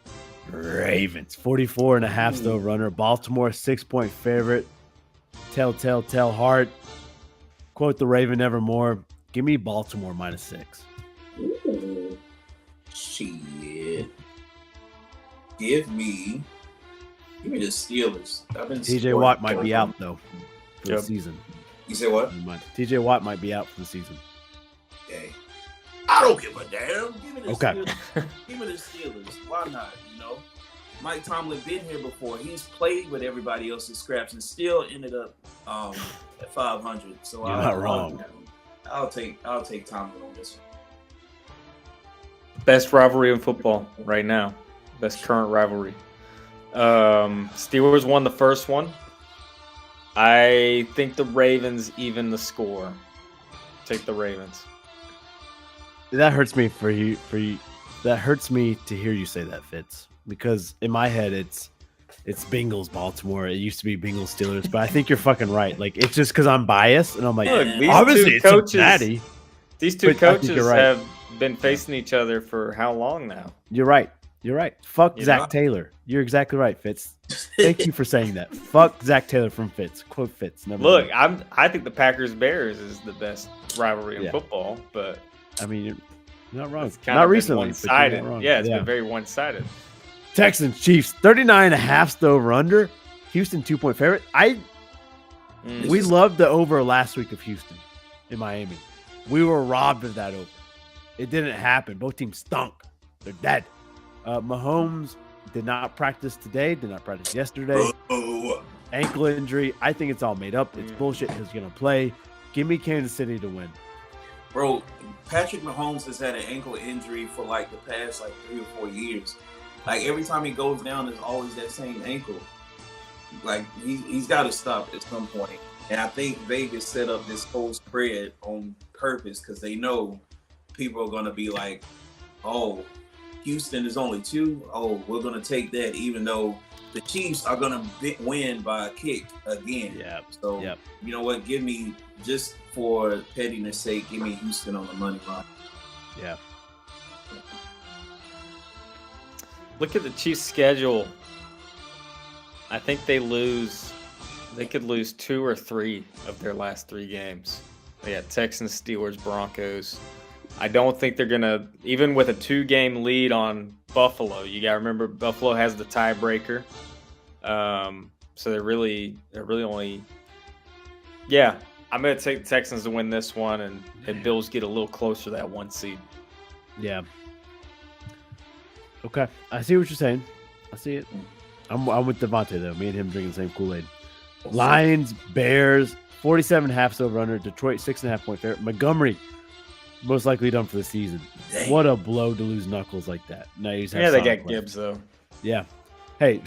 Ravens, 44.5 to over under. Baltimore, 6-point favorite. Tell heart. Quote the Raven evermore. Give me Baltimore -6. Ooh. Shit. Give me the Steelers. TJ Watt might be out though for the season. You say what? TJ Watt might be out for the season. Okay. I don't give a damn. Give me the Steelers. Give me the Steelers. Why not? Mike Tomlin been here before. He's played with everybody else's scraps and still ended up at 500. So you're not wrong. I'll take Tomlin on this one. Best rivalry in football right now. Best current rivalry. Steelers won the first one. I think the Ravens even the score. Take the Ravens. That hurts me for you. That hurts me to hear you say that, Fitz. Because in my head, it's Bengals Baltimore. It used to be Bengals Steelers, but I think you're fucking right. Like it's just because I'm biased, and I'm like, Look, these obviously two it's coaches- Cincinnati. These two But I think coaches you're right. have been facing each other for how long now? You're right. You're right. Fuck You Zach know? Taylor. You're exactly right, Fitz. Thank you for saying that. Fuck Zach Taylor from Fitz. Quote Fitz. Never Look, mind. I think the Packers Bears is the best rivalry in Yeah. football, but I mean, you're not wrong. it's kind Not of been recently, but you're one-sided. not wrong. Yeah, it's been very one-sided. Texans Chiefs 39.5 the over under. Houston 2-point favorite. We loved the over last week of Houston in Miami. We were robbed of that over. It didn't happen. Both teams stunk. They're dead. Mahomes did not practice today. Did not practice yesterday. Oh, Ankle injury. I think it's all made up. It's bullshit. He's gonna play. Give me Kansas City to win. bro, Patrick Mahomes has had an ankle injury for like the past like 3 or 4 years. Like every time he goes down, there's always that same ankle. Like he's got to stop at some point. And I think Vegas set up this whole spread on purpose because they know people are going to be like, oh, Houston is only 2. Oh, we're going to take that, even though the Chiefs are going to win by a kick again. Yeah. So, Yep. you know what? Give me, just for pettiness sake, give me Houston on the money line. Yeah. Look at the Chiefs' schedule. I think they could lose 2 or 3 of their last 3 games. They got Texans, Steelers, Broncos. I don't think they're gonna, even with a 2-game lead on Buffalo. You gotta remember Buffalo has the tiebreaker. So they're really only. Yeah, I'm gonna take the Texans to win this one, and Bills get a little closer to that 1 seed. Yeah. Okay. I see what you're saying. I see it. I'm with Devontae though. Me and him drinking the same Kool-Aid. Lions, Bears, 47.5 over under. Detroit 6.5 point favorite. Montgomery, most likely done for the season. Dang. What a blow to lose Knuckles like that. Now you just have Yeah, they Sonic got left. Gibbs though. Yeah. Hey,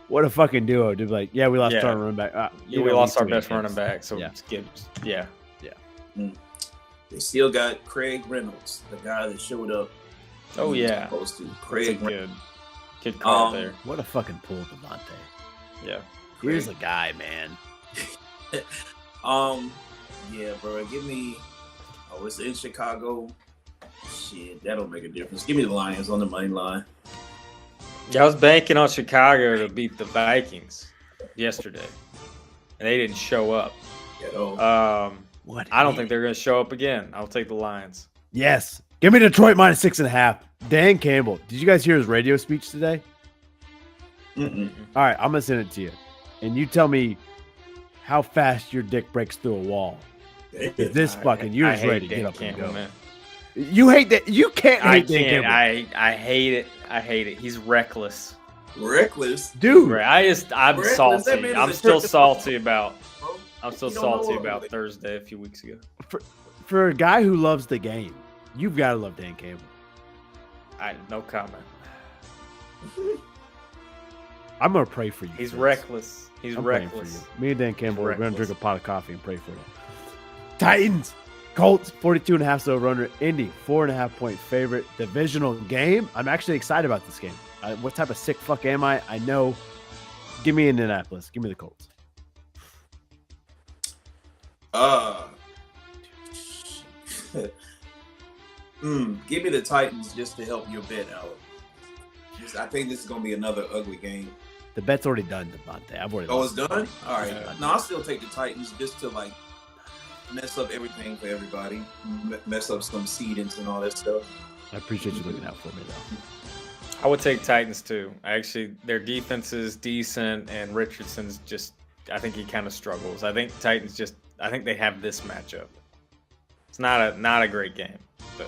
what a fucking duo. Dude, like, yeah, we lost Yeah. our running back. Yeah, we lost our best games. running back, so Yeah. it's Gibbs. Yeah. They still got Craig Reynolds, the guy that showed up. Oh when he was yeah. supposed to. That's a Craig Reynolds. good call Um, there. What a fucking pull, Devontae. Yeah. Here's a guy, man. Yeah, bro. Give me. Oh, it's in Chicago. Shit, that'll make a difference. Give me the Lions on the money line. Yeah, I was banking on Chicago to beat the Vikings yesterday, and they didn't show up. What? I don't think they're going to show up again. I'll take the Lions. Yes. Give me Detroit minus 6.5. Dan Campbell. Did you guys hear his radio speech today? Mm-mm. All right, I'm gonna send it to you, and you tell me how fast your dick breaks through a wall. Is this fucking? You're just hate ready to Dan get up Campbell, and go. man. You hate that? You can't I hate Dan can't. Campbell, I hate it. I hate it. He's reckless. Reckless, dude. I'm Reckless, that salty. man is I'm a still terrible- salty about. bro. I'm still You don't know salty what- about Thursday a few weeks ago. For a guy who loves the game, you've got to love Dan Campbell. No comment. I'm gonna pray for you. He's Fitz. reckless. He's I'm praying for reckless. you. Me and Dan Campbell are gonna reckless. drink a pot of coffee and pray for you. Titans, Colts, 42.5 over under. Indy, 4.5 point favorite. Divisional game. I'm actually excited about this game. What type of sick fuck am I? I know. Give me Indianapolis. Give me the Colts. Give me the Titans just to help your bet out. I think this is gonna be another ugly game. The bet's already done, Devontae. I've already. Oh, it's lost. done. All right. Yeah. No, I'll still take the Titans just to like mess up everything for everybody, mess up some seedings and all that stuff. I appreciate you looking out for me, though. I would take Titans too. Actually, their defense is decent, and Richardson's just. I think he kind of struggles. I think Titans just. I think they have this matchup. It's not a great game, but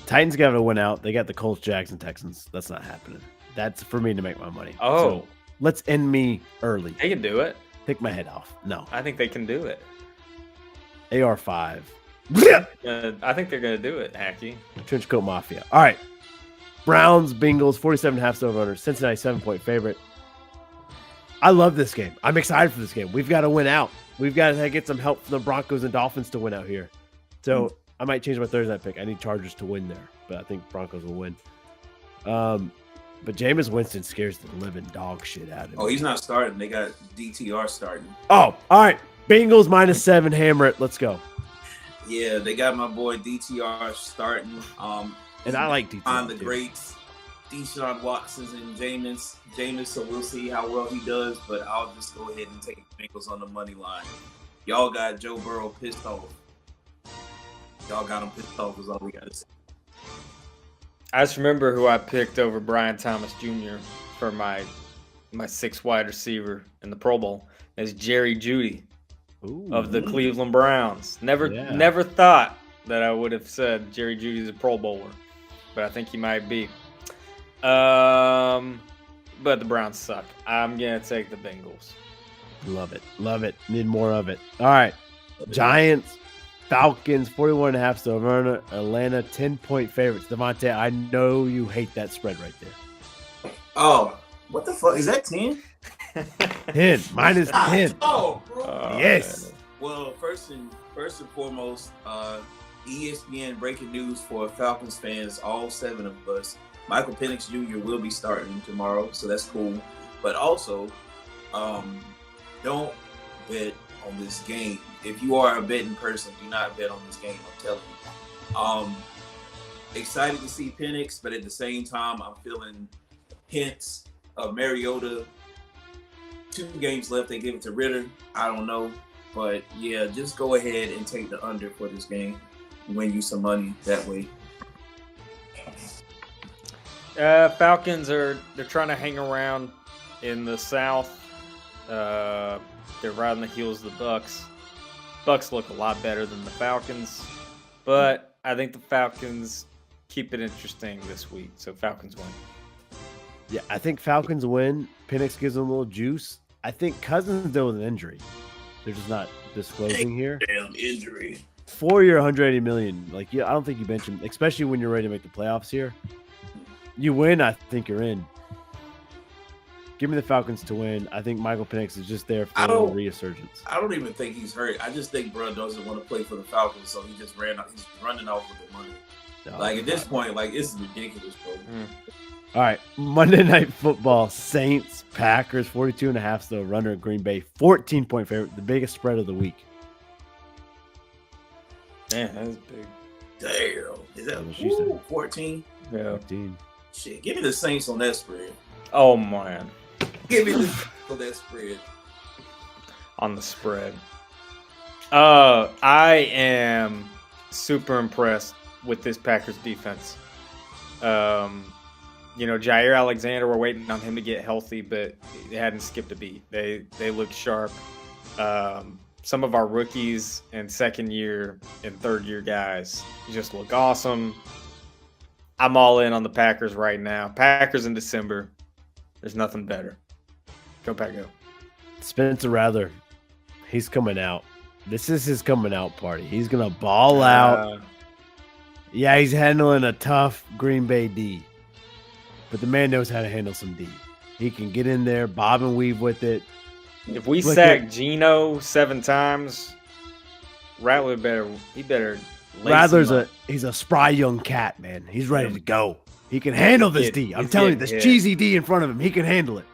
Titans got to win out. They got the Colts, Jags, and Texans. That's not happening. That's for me to make my money. Oh. So let's end me early. they can do it. Take my head off. No. I think they can do it. AR5. I think they're gonna do it, Hacky. Trench coat mafia. All right. Browns, Bengals, 47.5 over under. Cincinnati 7-point favorite. I love this game. I'm excited for this game. We've got to win out. We've got to get some help from the Broncos and Dolphins to win out here. So I might change my Thursday night pick. I need Chargers to win there, but I think Broncos will win. But Jameis Winston scares the living dog shit out of me. Oh, he's not starting. They got DTR starting. Oh, all right. Bengals -7. Hammer it. Let's go. Yeah, they got my boy DTR starting. And I like DTR. On the too. greats, Deshaun Watson's and Jameis, so we'll see how well he does. But I'll just go ahead and take the Bengals on the money line. Y'all got Joe Burrow pissed off. Y'all got him pissed off is all we got to say. I just remember who I picked over Brian Thomas Jr. for my 6th wide receiver in the Pro Bowl. Is Jerry Jeudy Ooh. of the Cleveland Browns. Yeah. Never thought that I would have said Jerry Judy's a Pro Bowler, but I think he might be. But the Browns suck. I'm gonna take the Bengals. Love it. Love it. Need more of it. All right. Giants, Falcons, 41.5 over. Atlanta, 10-point favorites. Devontae, I know you hate that spread right there. Oh, what the fuck? Is that 10? 10. Minus 10. Oh, bro. Yes. Well, first and foremost, ESPN breaking news for Falcons fans, all 7 of us. Michael Penix Jr. will be starting tomorrow, so that's cool. But also, don't bet on this game. If you are a betting person, do not bet on this game. I'm telling you. Excited to see Penix, but at the same time, I'm feeling hints of Mariota. 2 games left. They give it to Ritter. I don't know. But, yeah, just go ahead and take the under for this game. Win you some money that way. Falcons they're trying to hang around in the South. They're riding the heels of the Bucks. Bucks look a lot better than the Falcons, but I think the Falcons keep it interesting this week. So Falcons win. Yeah, I think Falcons win. Penix gives them a little juice. I think Cousins deal with an injury. They're just not disclosing here. Damn injury. 4-year, $180 million. Like, yeah, I don't think you bench him, especially when you're ready to make the playoffs here. You win, I think you're in. Give me the Falcons to win. I think Michael Penix is just there for a resurgence. I don't even think he's hurt. I just think bro doesn't want to play for the Falcons, so he's running off with the money. No, Like at this point, like this is ridiculous, bro. All right, Monday Night Football, Saints, Packers, 42.5 still runner at Green Bay, 14-point favorite, the biggest spread of the week. Man, that is big. Damn. Is that what she said. 14? Yeah. 14. Shit, give me the Saints on that spread. Oh man, Give me the Saints on that spread. on the spread. I am super impressed with this Packers defense. Jair Alexander, we're waiting on him to get healthy, but they hadn't skipped a beat. They look sharp. Some of our rookies and 2nd year and 3rd year guys just look awesome. I'm all in on the Packers right now. Packers in December. There's nothing better. Go Pack, go. Spencer Rattler, he's coming out. This is his coming out party. He's going to ball out. Yeah, he's handling a tough Green Bay D. But the man knows how to handle some D. He can get in there, bob and weave with it. If we Look sack Geno 7 times, Rattler better lace Rattler's him up. he's a spry young cat, man. He's ready to go. He can handle this D. I'm telling you, this getting hit. cheesy D in front of him, he can handle it.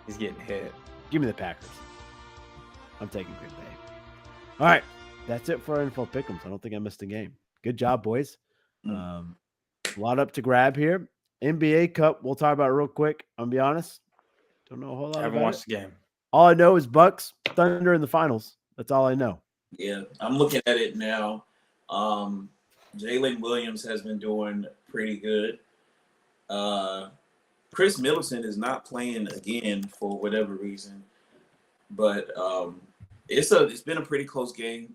He's getting hit. Give me the Packers. I'm taking Green Bay. All right, that's it for our NFL Pick'ems. I don't think I missed a game. Good job, boys. A lot up to grab here. NBA Cup, we'll talk about it real quick. I'm gonna be honest. Don't know a whole lot I haven't about watched it. the game. All I know is Bucks, Thunder in the finals. That's all I know. Yeah, I'm looking at it now. Jalen Williams has been doing pretty good. Chris Middleton is not playing again for whatever reason, but it's been a pretty close game.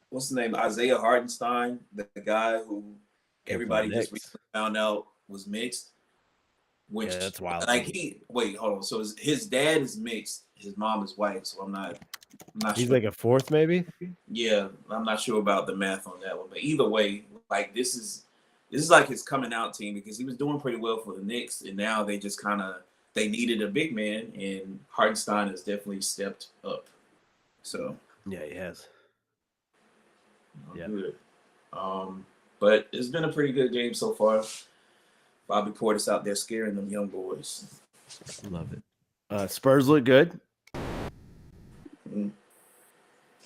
What's the name? Isaiah Hartenstein, the guy who everybody just recently found out was mixed. Which Yeah, that's wild. Like hold on. So his dad is mixed. His mom is white. So I'm not He's sure. like a fourth, maybe. Yeah, I'm not sure about the math on that one. But either way, like this is this is like his coming out team because he was doing pretty well for the Knicks, and now they just kind of they needed a big man, and Hartenstein has definitely stepped up. So Yeah, he has. Yeah. good. But it's been a pretty good game so far. Bobby Portis out there scaring them young boys. Love it. Spurs look good. Mm.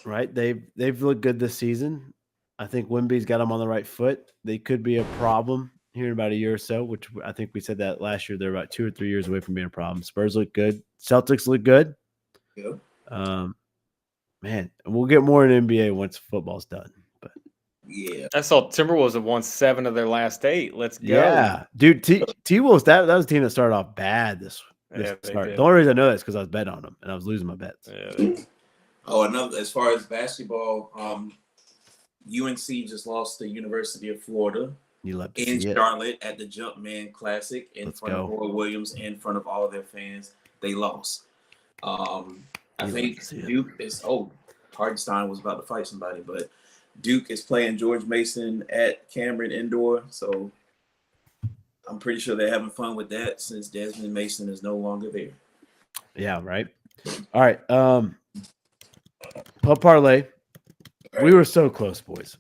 Right? They've looked good this season. I think Wemby's got them on the right foot. They could be a problem here in about a year or so, which I think we said that last year. They're about 2 or 3 years away from being a problem. Spurs look good. Celtics look good. Yep. Man, we'll get more in NBA once football's done. But Yeah. I saw Timberwolves have won 7 of their last 8. Let's go. yeah, dude, T-Wolves, that was a team that started off bad this Yeah, they start. did. The only reason I know that is because I was betting on them and I was losing my bets. Yeah, Oh, another as far as basketball, UNC just lost to University of Florida You love to in see it. Charlotte at the Jumpman Classic in Let's front of go. Roy Williams, in front of all of their fans. They lost. I You think love to see it. Duke is Hardenstein was about to fight somebody, but Duke is playing George Mason at Cameron Indoor, so I'm pretty sure they're having fun with that since Desmond Mason is no longer there. Yeah, right. All right. Pub parlay. We were so close, boys.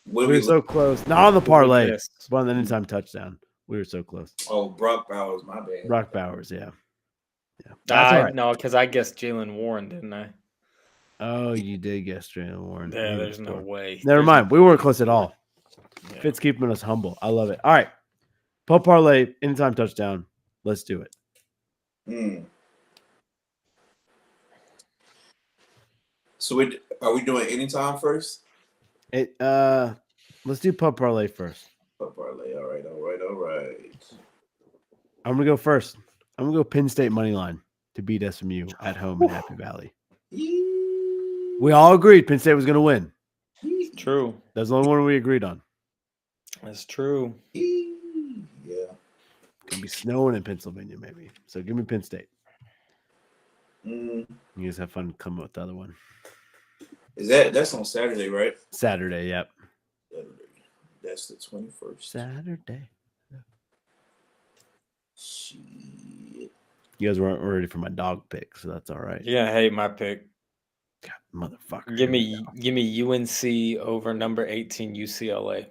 What We were so close. Not on the parlay, Yes. but on the anytime touchdown. We were so close. Brock Bowers, my bad. Brock Bowers, yeah. Yeah. That's all right. No, because I guessed Jalen Warren, didn't I? Oh, you did guess Jalen Warren. Yeah, He there's would no score. way. Never There's mind. no- We weren't close at all. Yeah. Fitz keeping us humble. I love it. All right. Pub parlay, anytime touchdown. Let's do it. So are we doing anytime first? Let's do pub parlay first. Parlay. All right. I'm gonna go first. I'm gonna go Penn State money line to beat SMU at home in Happy Valley. We all agreed Penn State was gonna win. True. That's the only one we agreed on. That's true. Yeah. Gonna be snowing in Pennsylvania, maybe. So give me Penn State. Mm. You guys have fun coming up with the other one. That's on Saturday, right? Saturday, yep. Saturday. That's the 21st. Saturday. Shit. You guys weren't ready for my dog pick, so that's all right. Yeah, hey, my pick. God, motherfucker. Give me UNC over number 18 UCLA.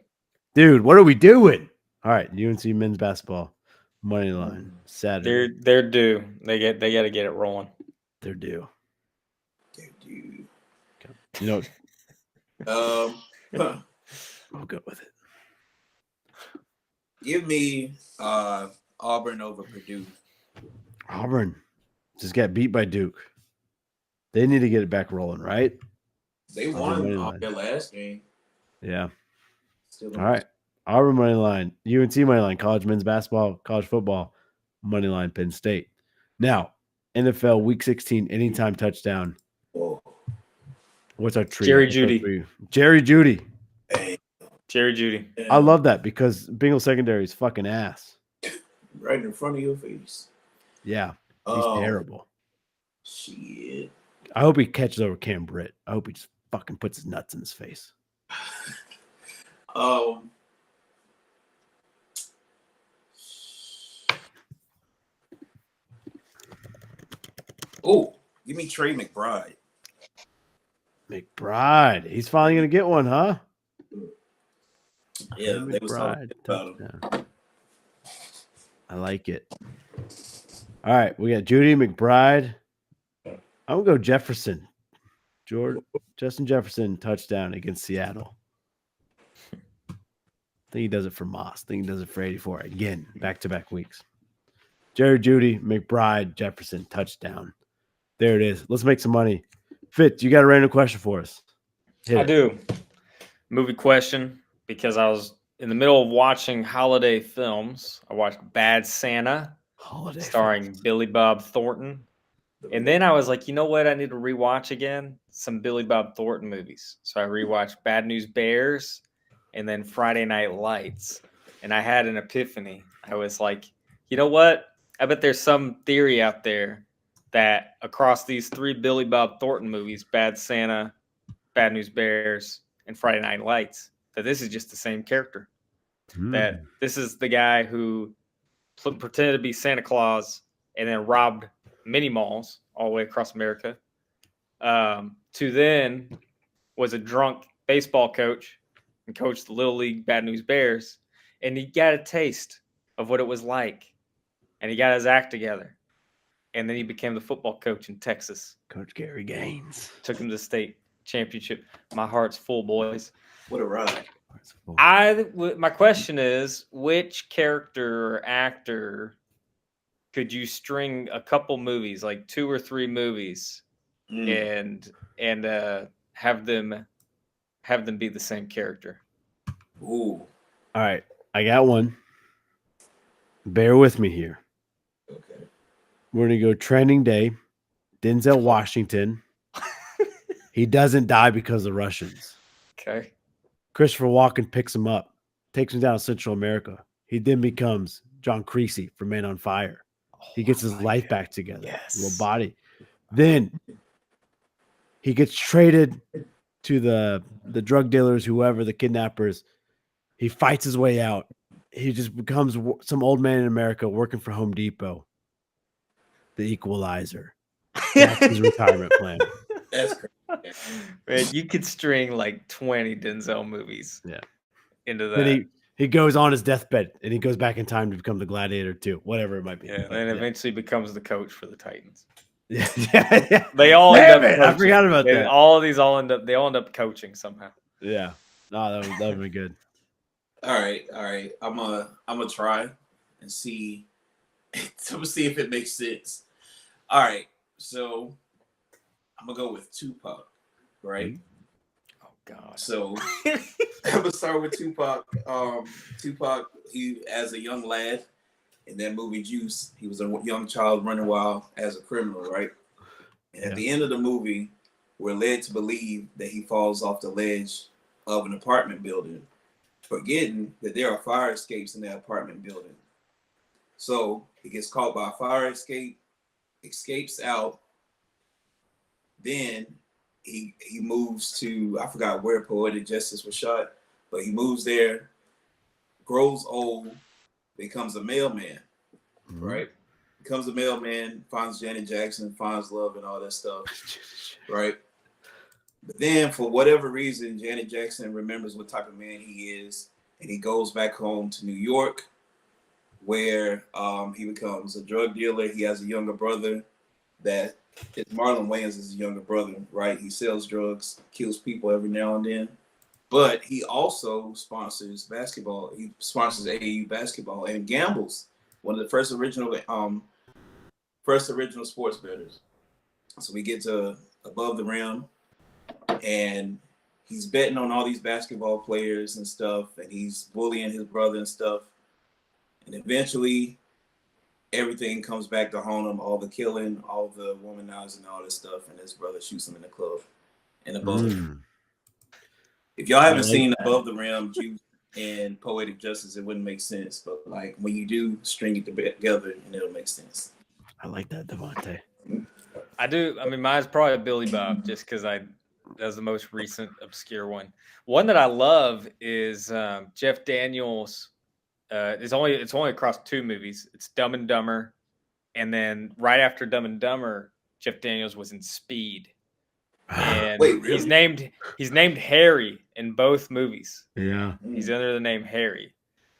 Dude, what are we doing? All right, UNC men's basketball money line Saturday. They're due. They got to get it rolling. They're due. Dude. You know, Huh. I'll go with it. Give me Auburn over Purdue. Auburn just got beat by Duke. They need to get it back rolling, right? They Auburn won money line. their last game. Yeah. Still All right. Auburn money line, UNC money line, college men's basketball, college football, money line, Penn State. Now, NFL Week 16, anytime touchdown. Whoa. What's our trio? Jerry What's our Jeudy. trio? Jerry Jeudy. Hey, Jerry Jeudy. I love that because Bengal secondary is fucking ass. right in front of your face. Yeah, he's terrible. Shit. I hope he catches over Cam Britt. I hope he just fucking puts his nuts in his face. Oh, give me Trey McBride. McBride. He's finally going to get one, huh? Yeah, Trey they was talking McBride, about him. touchdown. I like it. All right, we got Judy McBride. I'm going to go Jefferson. Justin Jefferson touchdown against Seattle. I think he does it for Moss. I think he does it for 84. Again, back-to-back weeks. Jerry Jeudy, McBride, Jefferson, touchdown. There it is. Let's make some money. Fitz, you got a random question for us? Hit I it. do. Movie question, because I was in the middle of watching holiday films. I watched Bad Santa, Holiday starring films. Billy Bob Thornton. And then I was like, you know what? I need to rewatch again some Billy Bob Thornton movies. So I rewatched Bad News Bears and then Friday Night Lights. And I had an epiphany. I was like, you know what? I bet there's some theory out there that across these 3 Billy Bob Thornton movies, Bad Santa, Bad News Bears, and Friday Night Lights, that this is just the same character. that this is the guy who pretended to be Santa Claus and then robbed mini malls all the way across America, to then was a drunk baseball coach and coached the Little League Bad News Bears. And he got a taste of what it was like. And he got his act together. And then he became the football coach in Texas. Coach Gary Gaines. Took him to the state championship. My heart's full, boys. What a ride. My question is, which character or actor could you string a couple movies, like 2 or 3 movies, and have them be the same character? Ooh. All right, I got one. Bear with me here. Okay. We're gonna go Training Day. Denzel Washington. He doesn't die because of the Russians. Okay. Christopher Walken picks him up, takes him down to Central America. He then becomes John Creasy from Man on Fire. He gets his life back together. Yes. Little body. Then he gets traded to the drug dealers, whoever, the kidnappers. He fights his way out. He just becomes some old man in America working for Home Depot. The Equalizer. That's his retirement plan. That's crazy. Man, you could string like 20 Denzel movies into that. Then he goes on his deathbed and he goes back in time to become the Gladiator too, whatever it might be. Yeah, and eventually becomes the coach for the Titans. Yeah. They all Damn end up it, I coaching. forgot about that. All of these all end up coaching somehow. Yeah. No, that would be good. All right. I'm gonna try and see. I'm gonna see if it makes sense. All right, so I'm gonna go with Tupac, right? Oh God. So I'm gonna start with Tupac. Tupac, he as a young lad in that movie Juice, he was a young child running wild as a criminal, right? And at the end of the movie, we're led to believe that he falls off the ledge of an apartment building, forgetting that there are fire escapes in that apartment building. So he gets caught by a fire escape, escapes out. Then he moves to, I forgot where Poetic Justice was shot, but he moves there, grows old, becomes a mailman, right? Becomes a mailman, finds Janet Jackson, finds love and all that stuff, right? But then for whatever reason, Janet Jackson remembers what type of man he is, and he goes back home to New York, where he becomes a drug dealer. He has a younger brother that is Marlon Wayans is his younger brother, right? He sells drugs, kills people every now and then. But he also sponsors basketball. He sponsors AAU basketball and gambles. One of the first original sports bettors. So we get to Above the Rim, and he's betting on all these basketball players and stuff, and he's bullying his brother and stuff. And eventually, everything comes back to haunt him, all the killing, all the womanizing, all this stuff, and his brother shoots him in the club. And Above the Rim. If y'all haven't seen Above the Rim, Juice, and Poetic Justice, it wouldn't make sense. But like when you do string it together, and it'll make sense. I like that, Devontae. I do. I mean, mine's probably Billy Bob, just because that's the most recent obscure one. One that I love is Jeff Daniels. It's only across 2 movies. It's Dumb and Dumber, and then right after Dumb and Dumber, Jeff Daniels was in Speed. And Wait, really? he's named Harry in both movies. Yeah. He's under the name Harry.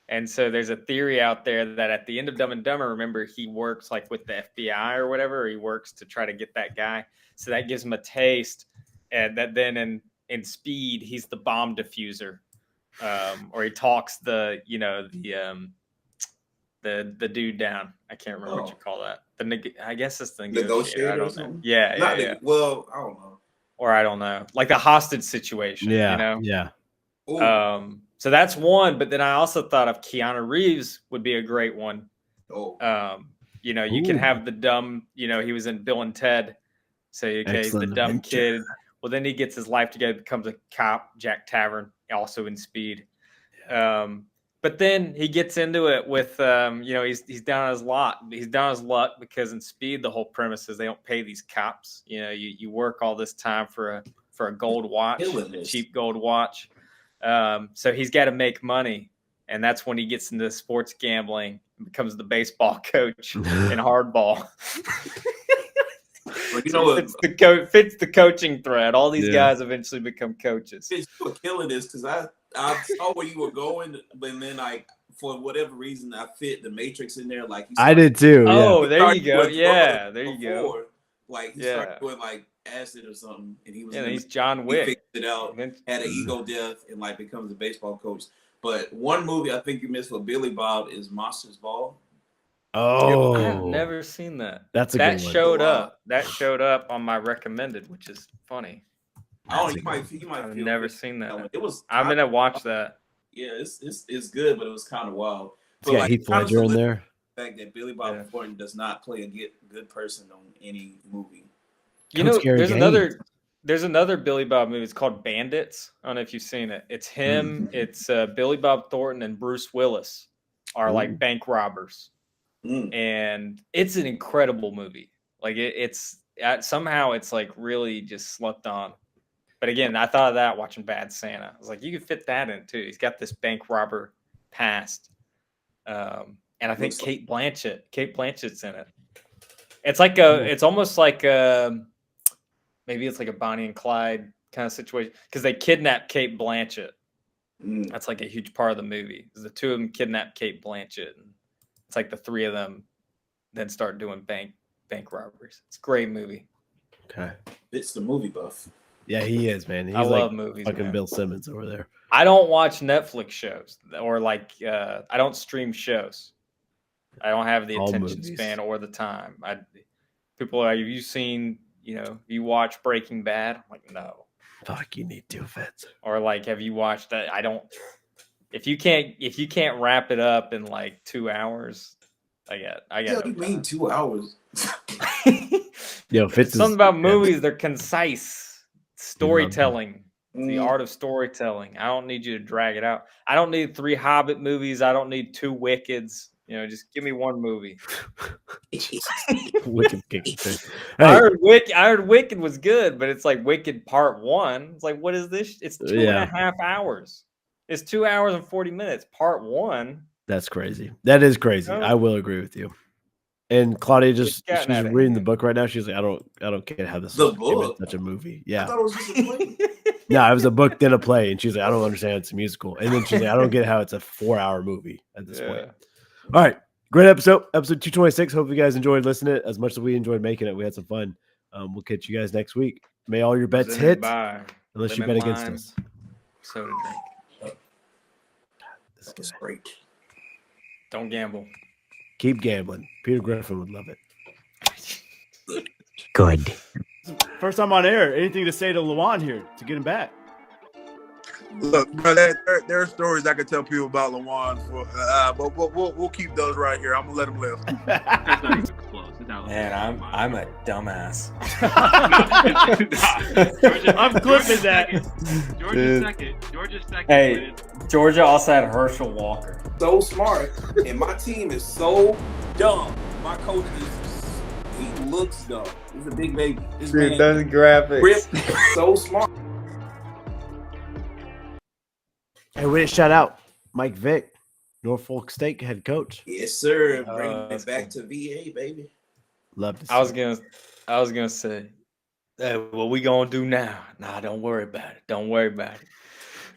And so there's a theory out there that at the end of Dumb and Dumber, remember, he works like with the FBI or whatever, or he works to try to get that guy. So that gives him a taste. And that then in Speed, he's the bomb diffuser. Or he talks the dude down. I can't remember what you call that. I guess it's the negotiator. I don't know. Yeah. Well, I don't know. Or I don't know, like the hostage situation. Yeah. You know? Yeah. Ooh. So that's one. But then I also thought of Keanu Reeves would be a great one. Oh. You can have the dumb. He was in Bill and Ted. So he's the dumb adventure. kid. Well, then he gets his life together, becomes a cop, Jack Tavern, also in Speed. But then he gets into it with, he's down on his luck. He's down on his luck because in Speed, the whole premise is they don't pay these cops. You work all this time for a gold watch, a cheap gold watch. So he's got to make money. and that's when he gets into sports gambling and becomes the baseball coach in hardball. But you So know it what? fits the coaching thread. All these Yeah. guys eventually become coaches. You were killing this because I saw where you were going, but then like for whatever reason I fit the Matrix in there. Like I did too. Oh, Yeah. there you go. doing Yeah, drugs there you go. before. Like he Yeah. started doing like acid or something, and he was Yeah, in the he's John he Wick. fixed it out, had an ego death, and like becomes a baseball coach. But one movie I think you missed for Billy Bob is Monsters Ball. Oh, I have never seen that. That's a that good one. showed Wow. up. That showed up on my recommended, which is funny. Oh, That's you a might I've feel never it. seen that. It was. I'm gonna watch that. Yeah, it's good, but it was kind of wild. It's got Heath kind of Ledger in there. the fact that Billy Bob Yeah. Thornton does not play a good person on any movie. You Coach know, Gary there's another Billy Bob movie. It's called Bandits. I don't know if you've seen it. It's him. It's Billy Bob Thornton and Bruce Willis are like bank robbers, and it's an incredible movie. Like it's somehow it's like really just slept on. But again, I thought of that watching Bad Santa. I was like, you could fit that in too. He's got this bank robber past, and I think Kate Blanchett's in it. It's like it's almost like maybe it's like a Bonnie and Clyde kind of situation because they kidnap Kate Blanchett. That's like a huge part of the movie. The two of them kidnap Kate Blanchett, and it's like the three of them then start doing bank robberies. It's a great movie. Okay. It's the movie buff. Yeah, he is, man. He's I like love movies. fucking Man. Bill Simmons over there. I don't watch Netflix shows or like I don't stream shows. I don't have the All attention movies. span or the time. People are, have you seen, you watch Breaking Bad? I'm like, no. Fuck, you need 2 Feds. Or like, have you watched that? I don't. If you can't wrap it up in like 2 hours, I got. What do you mean 2 hours? Yo, Fitz is Something about movies. They're concise storytelling. Mm. The art of storytelling. I don't need you to drag it out. I don't need 3 Hobbit movies. I don't need 2 Wickeds. Just give me one movie. Wicked kicking thing. I Hey, heard Wicked was good, but it's like Wicked Part 1. It's like, what is this? It's 2.5 hours. It's 2 hours and 40 minutes. Part 1. that's crazy. That is crazy. Oh. I will agree with you. And Claudia she's gotten out of reading the hand. book right now. She's like, I don't get how this The is even book? such a movie. I Yeah. thought it was just a play. No, it was a book, then a play. And she's like, I don't understand. It's a musical. And then she's like, I don't get how it's a 4-hour movie at this point. All right. Great episode 226. Hope you guys enjoyed listening as much as we enjoyed making it. We had some fun. We'll catch you guys next week. May all your bets hit, unless you bet against us. Soda drink. This That was guy. great. Don't gamble. Keep gambling. Peter Griffin would love it. Good. First time on air. Anything to say to Lawan here to get him back? Look, bro, there are stories I could tell people about Lawan, but we'll keep those right here. I'm gonna let them live. That's not even close. It's not Man, I'm a dumbass. I'm clipping that. Georgia's second. Georgia's second. Hey. Georgia also had Herschel Walker. So smart, and my team is so dumb. My coach he looks dumb. He's a big baby. This man, graphics. Rip, so smart. Hey, we didn't shout out Mike Vick, Norfolk State head coach. Yes, sir. Bringing that's it back to VA, baby. Love to see I was it. gonna say, hey, what we gonna do now? Nah, don't worry about it. Don't worry about it.